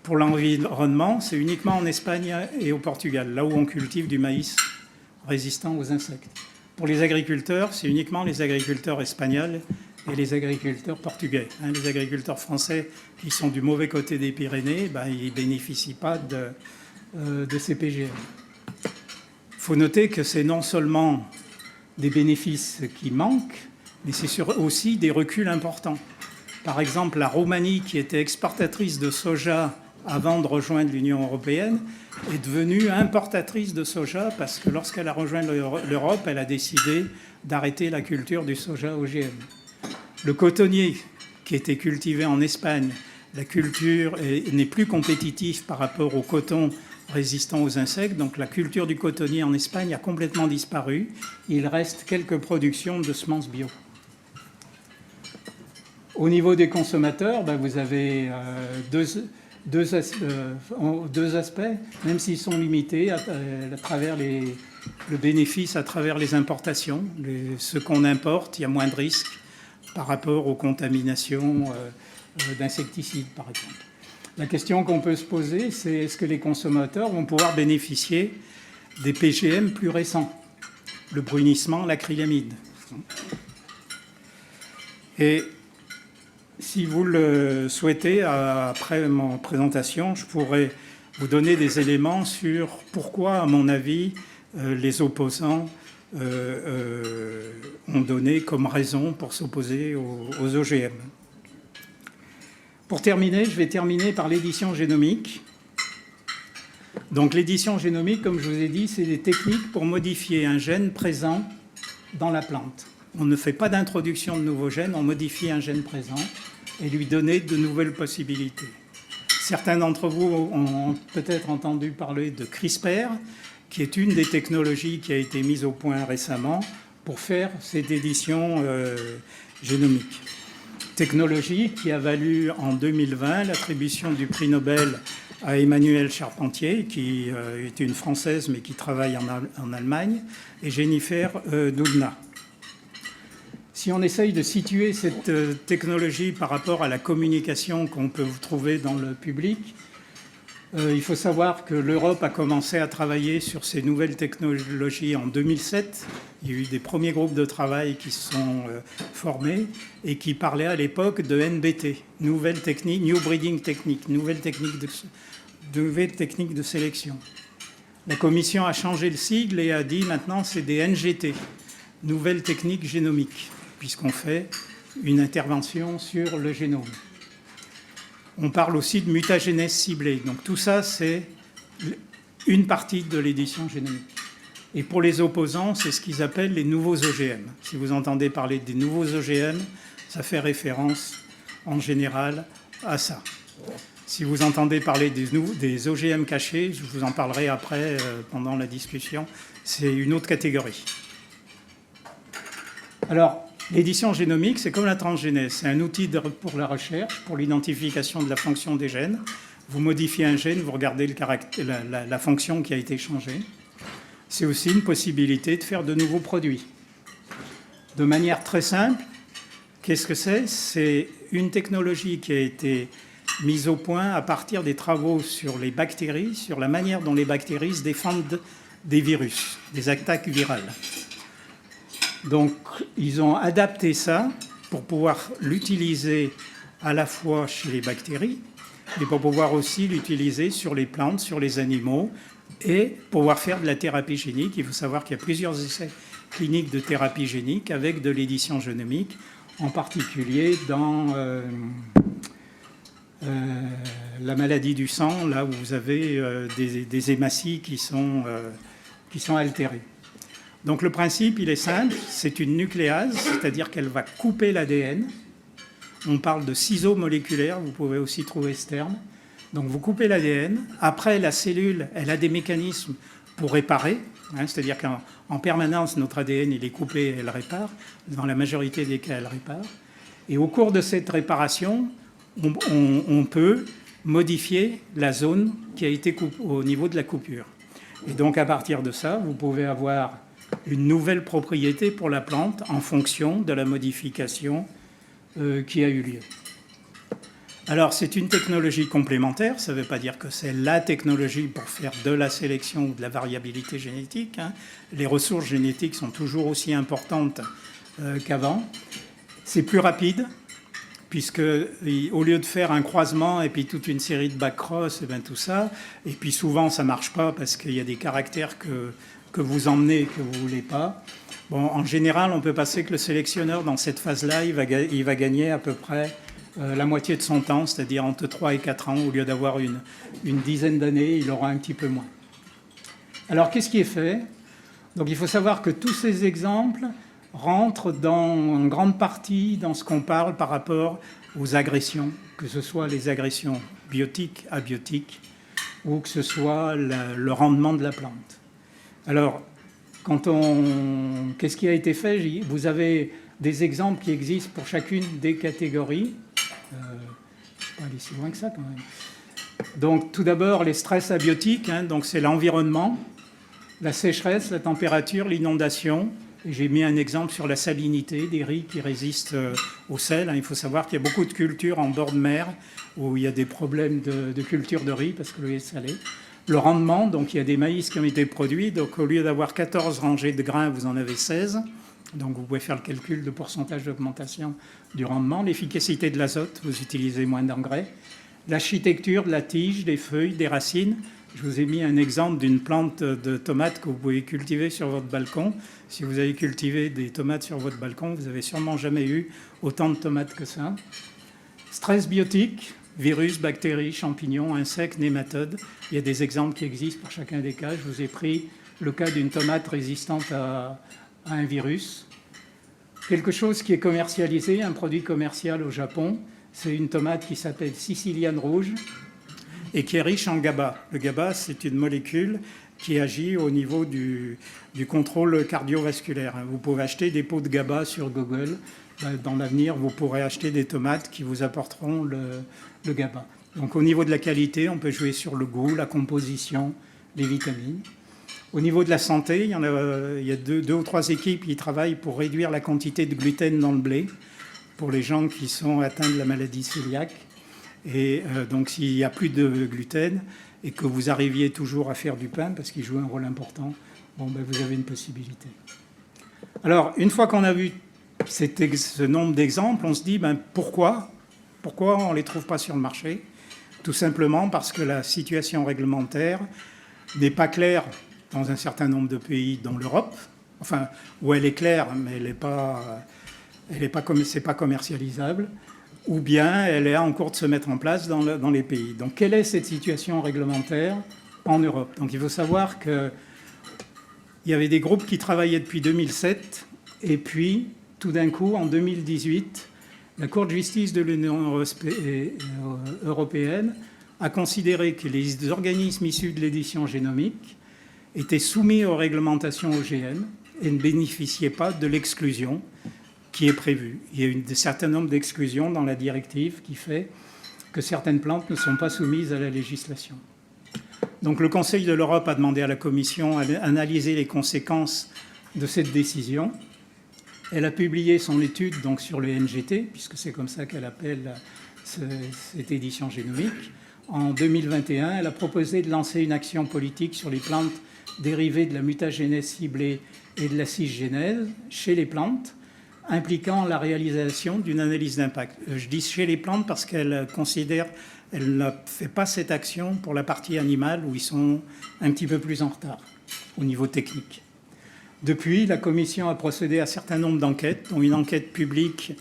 Pour l'environnement, c'est uniquement en Espagne et au Portugal, là où on cultive du maïs résistant aux insectes. Pour les agriculteurs, c'est uniquement les agriculteurs espagnols et les agriculteurs portugais. Les agriculteurs français qui sont du mauvais côté des Pyrénées, ils ne bénéficient pas de ces PGM. Il faut noter que c'est non seulement des bénéfices qui manquent, mais c'est aussi des reculs importants. Par exemple, la Roumanie, qui était exportatrice de soja avant de rejoindre l'Union européenne, est devenue importatrice de soja parce que lorsqu'elle a rejoint l'Europe, elle a décidé d'arrêter la culture du soja OGM. Le cotonnier, qui était cultivé en Espagne, la culture n'est plus compétitive par rapport au coton résistant aux insectes, donc la culture du cotonnier en Espagne a complètement disparu. Il reste quelques productions de semences bio. Au niveau des consommateurs, vous avez deux aspects, même s'ils sont limités à travers le bénéfice à travers les importations. Ce qu'on importe, il y a moins de risques par rapport aux contaminations d'insecticides, par exemple. La question qu'on peut se poser, c'est est-ce que les consommateurs vont pouvoir bénéficier des PGM plus récents, le brunissement, l'acrylamide. Et si vous le souhaitez, après ma présentation, je pourrais vous donner des éléments sur pourquoi, à mon avis, les opposants ont donné comme raison pour s'opposer aux OGM. Pour terminer, je vais terminer par l'édition génomique. Donc l'édition génomique, comme je vous ai dit, c'est des techniques pour modifier un gène présent dans la plante. On ne fait pas d'introduction de nouveaux gènes, on modifie un gène présent et lui donner de nouvelles possibilités. Certains d'entre vous ont peut-être entendu parler de CRISPR, qui est une des technologies qui a été mise au point récemment pour faire cette édition génomique. Technologie qui a valu en 2020 l'attribution du prix Nobel à Emmanuelle Charpentier, qui est une Française mais qui travaille en Allemagne, et Jennifer Doudna. Si on essaye de situer cette technologie par rapport à la communication qu'on peut trouver dans le public, il faut savoir que l'Europe a commencé à travailler sur ces nouvelles technologies en 2007. Il y a eu des premiers groupes de travail qui se sont formés et qui parlaient à l'époque de NBT, nouvelle technique, New Breeding Technique, nouvelle technique de sélection. La Commission a changé le sigle et a dit maintenant c'est des NGT, nouvelles techniques génomiques, puisqu'on fait une intervention sur le génome. On parle aussi de mutagénèse ciblée. Donc tout ça, c'est une partie de l'édition génomique. Et pour les opposants, c'est ce qu'ils appellent les nouveaux OGM. Si vous entendez parler des nouveaux OGM, ça fait référence en général à ça. Si vous entendez parler des OGM cachés, je vous en parlerai après pendant la discussion, c'est une autre catégorie. Alors, L'édition génomique, c'est comme la transgénèse. C'est un outil pour la recherche, pour l'identification de la fonction des gènes. Vous modifiez un gène, vous regardez la fonction qui a été changée. C'est aussi une possibilité de faire de nouveaux produits. De manière très simple, qu'est-ce que c'est? C'est une technologie qui a été mise au point à partir des travaux sur les bactéries, sur la manière dont les bactéries se défendent des virus, des attaques virales. Donc, ils ont adapté ça pour pouvoir l'utiliser à la fois chez les bactéries, mais pour pouvoir aussi l'utiliser sur les plantes, sur les animaux, et pouvoir faire de la thérapie génique. Il faut savoir qu'il y a plusieurs essais cliniques de thérapie génique avec de l'édition génomique, en particulier dans la maladie du sang, là où vous avez des hématies qui sont altérées. Donc le principe, il est simple, c'est une nucléase, c'est-à-dire qu'elle va couper l'ADN. On parle de ciseaux moléculaires, vous pouvez aussi trouver ce terme. Donc vous coupez l'ADN, après la cellule, elle a des mécanismes pour réparer, c'est-à-dire qu'en permanence, notre ADN, il est coupé et elle répare, dans la majorité des cas, elle répare. Et au cours de cette réparation, on peut modifier la zone qui a été au niveau de la coupure. Et donc à partir de ça, vous pouvez avoir une nouvelle propriété pour la plante en fonction de la modification qui a eu lieu. Alors c'est une technologie complémentaire, ça ne veut pas dire que c'est la technologie pour faire de la sélection ou de la variabilité génétique. Les ressources génétiques sont toujours aussi importantes qu'avant. C'est plus rapide, puisque au lieu de faire un croisement et puis toute une série de back-cross, et bien tout ça, et puis souvent ça ne marche pas parce qu'il y a des caractères que vous emmenez et que vous ne voulez pas. Bon, en général, on peut passer que le sélectionneur, dans cette phase-là, il va gagner à peu près la moitié de son temps, c'est-à-dire entre 3 et 4 ans. Au lieu d'avoir une dizaine d'années, il aura un petit peu moins. Alors, qu'est-ce qui est fait? Donc, il faut savoir que tous ces exemples rentrent en grande partie dans ce qu'on parle par rapport aux agressions, que ce soit les agressions biotiques, abiotiques, ou que ce soit le rendement de la plante. Alors, qu'est-ce qui a été fait? Vous avez des exemples qui existent pour chacune des catégories. Je ne vais pas aller si loin que ça quand même. Donc, tout d'abord, les stress abiotiques, donc c'est l'environnement, la sécheresse, la température, l'inondation. Et j'ai mis un exemple sur la salinité des riz qui résistent au sel. Il faut savoir qu'il y a beaucoup de cultures en bord de mer où il y a des problèmes de culture de riz parce que l'eau est salée. Le rendement, donc il y a des maïs qui ont été produits. Donc au lieu d'avoir 14 rangées de grains, vous en avez 16. Donc vous pouvez faire le calcul de pourcentage d'augmentation du rendement. L'efficacité de l'azote, vous utilisez moins d'engrais. L'architecture de la tige, des feuilles, des racines. Je vous ai mis un exemple d'une plante de tomates que vous pouvez cultiver sur votre balcon. Si vous avez cultivé des tomates sur votre balcon, vous n'avez sûrement jamais eu autant de tomates que ça. Stress biotique, virus, bactéries, champignons, insectes, nématodes. Il y a des exemples qui existent pour chacun des cas. Je vous ai pris le cas d'une tomate résistante à un virus. Quelque chose qui est commercialisé, un produit commercial au Japon, c'est une tomate qui s'appelle Siciliane rouge et qui est riche en GABA. Le GABA, c'est une molécule qui agit au niveau du contrôle cardiovasculaire. Vous pouvez acheter des pots de GABA sur Google. Dans l'avenir, vous pourrez acheter des tomates qui vous apporteront le GABA. Donc au niveau de la qualité, on peut jouer sur le goût, la composition, les vitamines. Au niveau de la santé, il y a deux ou trois équipes qui travaillent pour réduire la quantité de gluten dans le blé pour les gens qui sont atteints de la maladie cœliaque. Et donc s'il n'y a plus de gluten et que vous arriviez toujours à faire du pain, parce qu'il joue un rôle important, vous avez une possibilité. Alors, une fois qu'on a vu ce nombre d'exemples, on se dit pourquoi on ne les trouve pas sur le marché? Tout simplement parce que la situation réglementaire n'est pas claire dans un certain nombre de pays, dont l'Europe, enfin, où elle est claire, mais c'est pas commercialisable, ou bien elle est en cours de se mettre en place dans les pays. Donc, quelle est cette situation réglementaire en Europe? Donc, il faut savoir qu'il y avait des groupes qui travaillaient depuis 2007, et puis, tout d'un coup, en 2018, la Cour de justice de l'Union européenne a considéré que les organismes issus de l'édition génomique étaient soumis aux réglementations OGM et ne bénéficiaient pas de l'exclusion qui est prévu. Il y a un certain nombre d'exclusions dans la directive qui fait que certaines plantes ne sont pas soumises à la législation. Donc le Conseil de l'Europe a demandé à la Commission d'analyser les conséquences de cette décision. Elle a publié son étude donc, sur le NGT, puisque c'est comme ça qu'elle appelle cette édition génomique. En 2021, elle a proposé de lancer une action politique sur les plantes dérivées de la mutagénèse ciblée et de la cisgénèse chez les plantes, impliquant la réalisation d'une analyse d'impact. Je dis chez les plantes parce qu'elle considère, elle ne fait pas cette action pour la partie animale où ils sont un petit peu plus en retard au niveau technique. Depuis, la Commission a procédé à un certain nombre d'enquêtes, dont une enquête publique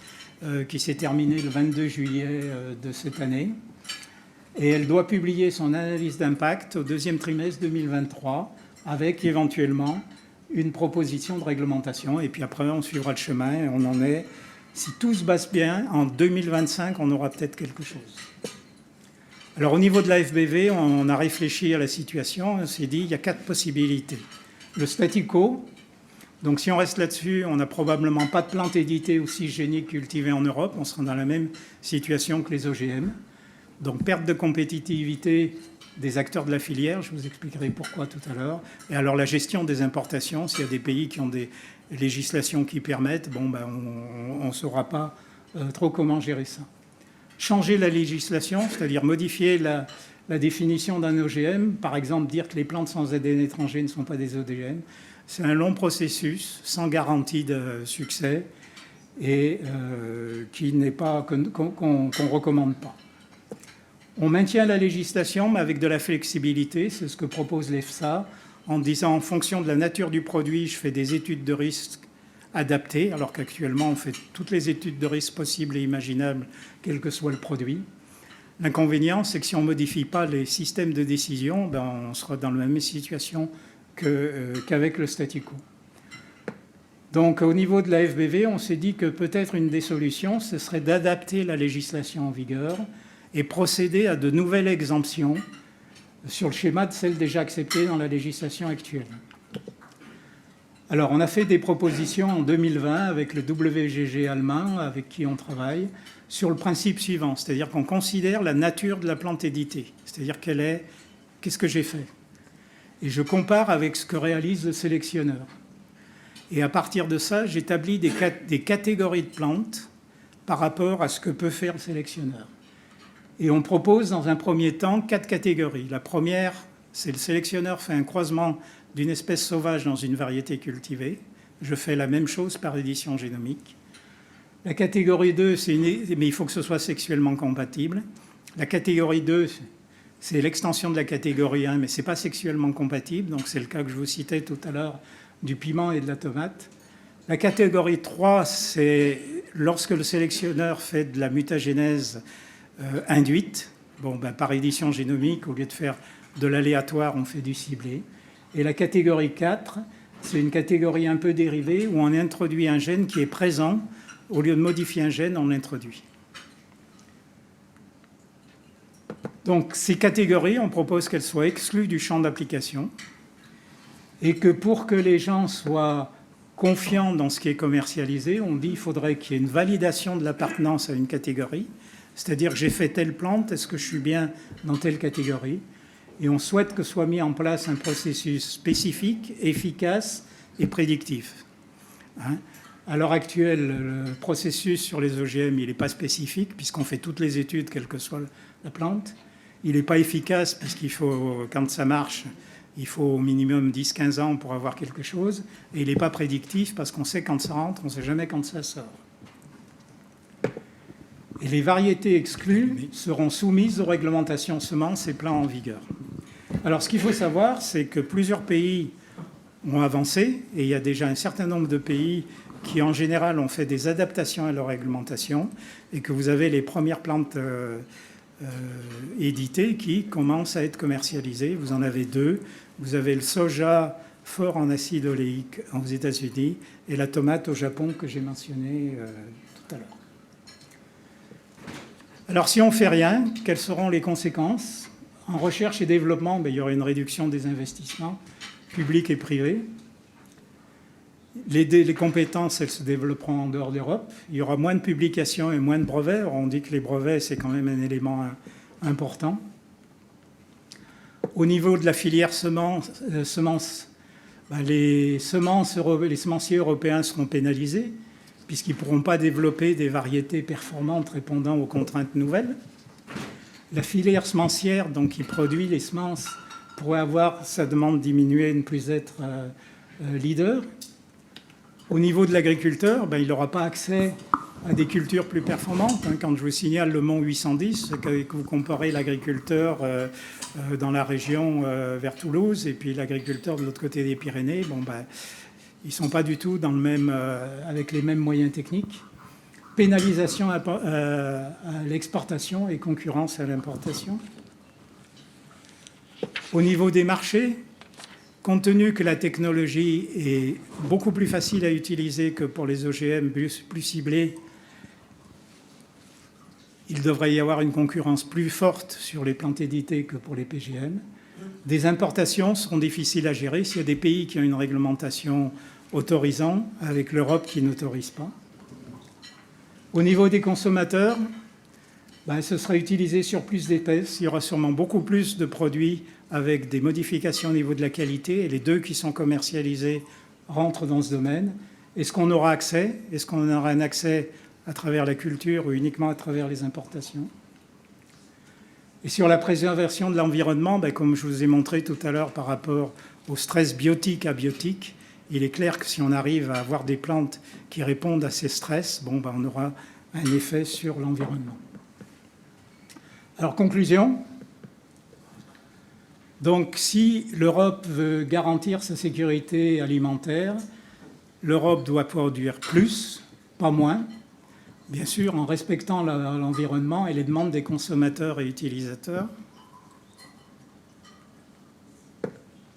qui s'est terminée le 22 juillet de cette année. Et elle doit publier son analyse d'impact au deuxième trimestre 2023 avec éventuellement une proposition de réglementation. Et puis après, on suivra le chemin et on en est, si tout se passe bien, en 2025, on aura peut-être quelque chose. Alors au niveau de la FBV, on a réfléchi à la situation. On s'est dit, il y a 4 possibilités. Le statu quo. Donc si on reste là-dessus, on n'a probablement pas de plantes éditées ou cisgéniques cultivées en Europe. On sera dans la même situation que les OGM. Donc perte de compétitivité des acteurs de la filière, je vous expliquerai pourquoi tout à l'heure. Et alors la gestion des importations, s'il y a des pays qui ont des législations qui permettent, on ne saura pas trop comment gérer ça. Changer la législation, c'est-à-dire modifier la définition d'un OGM, par exemple dire que les plantes sans ADN étranger ne sont pas des OGM, c'est un long processus sans garantie de succès et qui n'est pas qu'on ne recommande pas. On maintient la législation, mais avec de la flexibilité. C'est ce que propose l'EFSA, en disant en fonction de la nature du produit, je fais des études de risque adaptées, alors qu'actuellement, on fait toutes les études de risque possibles et imaginables, quel que soit le produit. L'inconvénient, c'est que si on ne modifie pas les systèmes de décision, on sera dans la même situation qu'avec le statu quo. Donc, au niveau de la FBV, on s'est dit que peut-être une des solutions, ce serait d'adapter la législation en vigueur et procéder à de nouvelles exemptions sur le schéma de celles déjà acceptées dans la législation actuelle. Alors, on a fait des propositions en 2020 avec le WGG allemand, avec qui on travaille, sur le principe suivant, c'est-à-dire qu'on considère la nature de la plante éditée, c'est-à-dire qu'est-ce que j'ai fait. Et je compare avec ce que réalise le sélectionneur. Et à partir de ça, j'établis des catégories de plantes par rapport à ce que peut faire le sélectionneur. Et on propose dans un premier temps 4 catégories. La première, c'est le sélectionneur fait un croisement d'une espèce sauvage dans une variété cultivée. Je fais la même chose par édition génomique. La catégorie 2, mais il faut que ce soit sexuellement compatible. La catégorie 2, c'est l'extension de la catégorie 1, mais ce n'est pas sexuellement compatible. Donc c'est le cas que je vous citais tout à l'heure du piment et de la tomate. La catégorie 3, c'est lorsque le sélectionneur fait de la mutagénèse induite. Par édition génomique, au lieu de faire de l'aléatoire, on fait du ciblé. Et la catégorie 4, c'est une catégorie un peu dérivée où on introduit un gène qui est présent. Au lieu de modifier un gène, on l'introduit. Donc ces catégories, on propose qu'elles soient exclues du champ d'application et que pour que les gens soient confiants dans ce qui est commercialisé, on dit qu'il faudrait qu'il y ait une validation de l'appartenance à une catégorie. C'est-à-dire que j'ai fait telle plante, est-ce que je suis bien dans telle catégorie? Et on souhaite que soit mis en place un processus spécifique, efficace et prédictif. À l'heure actuelle, le processus sur les OGM, il n'est pas spécifique, puisqu'on fait toutes les études, quelle que soit la plante. Il n'est pas efficace, puisqu'il faut, quand ça marche, il faut au minimum 10-15 ans pour avoir quelque chose. Et il n'est pas prédictif, parce qu'on sait quand ça rentre, on ne sait jamais quand ça sort. Et les variétés exclues seront soumises aux réglementations semences et plants en vigueur. Alors, ce qu'il faut savoir, c'est que plusieurs pays ont avancé, et il y a déjà un certain nombre de pays qui, en général, ont fait des adaptations à leur réglementation, et que vous avez les premières plantes éditées qui commencent à être commercialisées. Vous en avez 2. Vous avez le soja fort en acide oléique aux États-Unis et la tomate au Japon que j'ai mentionné tout à l'heure. Alors, si on ne fait rien, quelles seront les conséquences? En recherche et développement, il y aura une réduction des investissements publics et privés. Les compétences, elles se développeront en dehors d'Europe. Il y aura moins de publications et moins de brevets. On dit que les brevets, c'est quand même un élément important. Au niveau de la filière semences, les semenciers européens seront pénalisés puisqu'ils ne pourront pas développer des variétés performantes répondant aux contraintes nouvelles. La filière semencière, donc, qui produit les semences, pourrait avoir sa demande diminuée et ne plus être leader. Au niveau de l'agriculteur, il n'aura pas accès à des cultures plus performantes. Quand je vous signale le Mont 810, que vous comparez l'agriculteur dans la région vers Toulouse et puis l'agriculteur de l'autre côté des Pyrénées, ils ne sont pas du tout dans avec les mêmes moyens techniques. Pénalisation à l'exportation et concurrence à l'importation. Au niveau des marchés, compte tenu que la technologie est beaucoup plus facile à utiliser que pour les OGM plus ciblés, il devrait y avoir une concurrence plus forte sur les plantes éditées que pour les PGM. Des importations seront difficiles à gérer s'il y a des pays qui ont une réglementation autorisant, avec l'Europe qui n'autorise pas. Au niveau des consommateurs, ce sera utilisé sur plus d'épaisse. Il y aura sûrement beaucoup plus de produits avec des modifications au niveau de la qualité. Et les deux qui sont commercialisés rentrent dans ce domaine. Est-ce qu'on aura accès? Est-ce qu'on aura un accès à travers la culture ou uniquement à travers les importations? Et sur la préservation de l'environnement, comme je vous ai montré tout à l'heure par rapport au stress biotique abiotique, il est clair que si on arrive à avoir des plantes qui répondent à ces stress, on aura un effet sur l'environnement. Alors, conclusion. Donc, si l'Europe veut garantir sa sécurité alimentaire, l'Europe doit produire plus, pas moins, bien sûr en respectant l'environnement et les demandes des consommateurs et utilisateurs.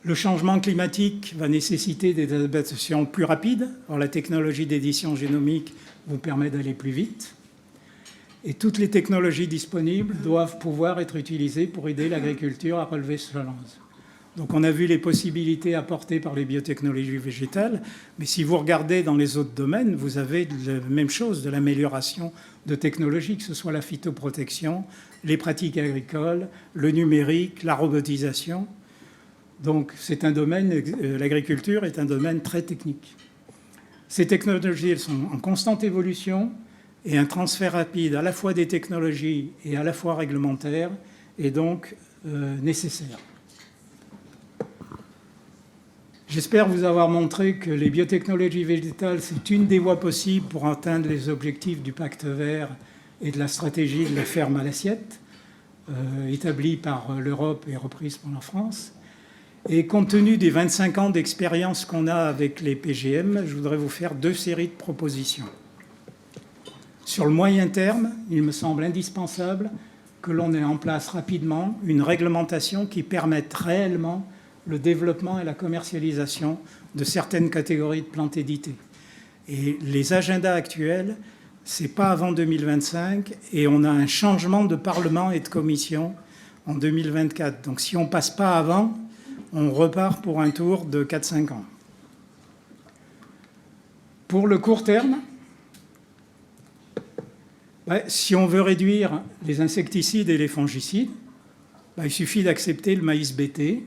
Le changement climatique va nécessiter des adaptations plus rapides. Or, la technologie d'édition génomique vous permet d'aller plus vite. Et toutes les technologies disponibles doivent pouvoir être utilisées pour aider l'agriculture à relever ce challenge. Donc on a vu les possibilités apportées par les biotechnologies végétales, mais si vous regardez dans les autres domaines, vous avez la même chose, de l'amélioration de technologies, que ce soit la phytoprotection, les pratiques agricoles, le numérique, la robotisation. Donc c'est un domaine, l'agriculture est un domaine très technique. Ces technologies, elles sont en constante évolution et un transfert rapide à la fois des technologies et à la fois réglementaire est donc nécessaire. J'espère vous avoir montré que les biotechnologies végétales, c'est une des voies possibles pour atteindre les objectifs du Pacte vert et de la stratégie de la ferme à l'assiette, établie par l'Europe et reprise par la France. Et compte tenu des 25 ans d'expérience qu'on a avec les PGM, je voudrais vous faire 2 séries de propositions. Sur le moyen terme, il me semble indispensable que l'on ait en place rapidement une réglementation qui permette réellement le développement et la commercialisation de certaines catégories de plantes éditées. Et les agendas actuels, ce n'est pas avant 2025, et on a un changement de Parlement et de Commission en 2024. Donc si on ne passe pas avant, on repart pour un tour de 4-5 ans. Pour le court terme, si on veut réduire les insecticides et les fongicides, il suffit d'accepter le maïs BT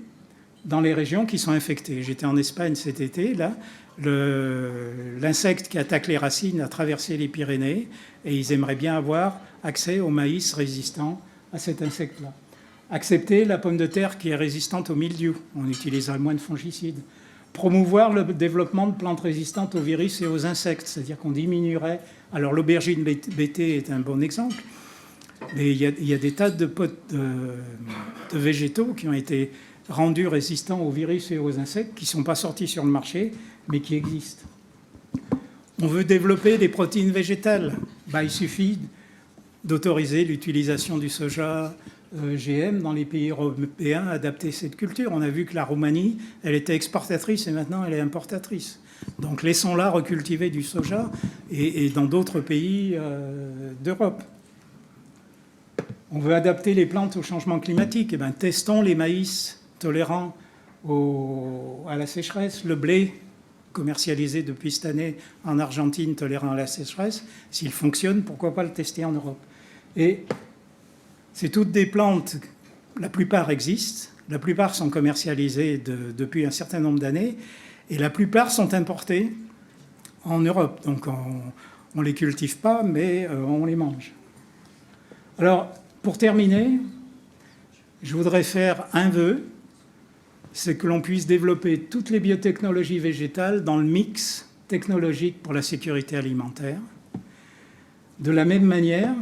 dans les régions qui sont infectées. J'étais en Espagne cet été, là, l'insecte qui attaque les racines a traversé les Pyrénées et ils aimeraient bien avoir accès au maïs résistant à cet insecte-là. Accepter la pomme de terre qui est résistante au mildiou, on utiliserait moins de fongicides. Promouvoir le développement de plantes résistantes aux virus et aux insectes, c'est-à-dire qu'on diminuerait... Alors l'aubergine BT est un bon exemple, mais il y a des tas de végétaux qui ont été rendus résistants aux virus et aux insectes, qui ne sont pas sortis sur le marché, mais qui existent. On veut développer des protéines végétales. Il suffit d'autoriser l'utilisation du soja GM dans les pays européens, adapter cette culture. On a vu que la Roumanie, elle était exportatrice et maintenant elle est importatrice. Donc laissons-la recultiver du soja et dans d'autres pays d'Europe. On veut adapter les plantes au changement climatique. Testons les maïs tolérants à la sécheresse, le blé commercialisé depuis cette année en Argentine, tolérant à la sécheresse. S'il fonctionne, pourquoi pas le tester en Europe? Et c'est toutes des plantes, la plupart existent, la plupart sont commercialisées depuis un certain nombre d'années, et la plupart sont importées en Europe. Donc on ne les cultive pas, mais on les mange. Alors, pour terminer, je voudrais faire un vœu, c'est que l'on puisse développer toutes les biotechnologies végétales dans le mix technologique pour la sécurité alimentaire, de la même manière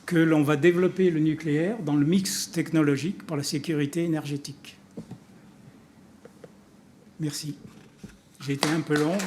que l'on va développer le nucléaire dans le mix technologique pour la sécurité énergétique. Merci. J'ai été un peu long.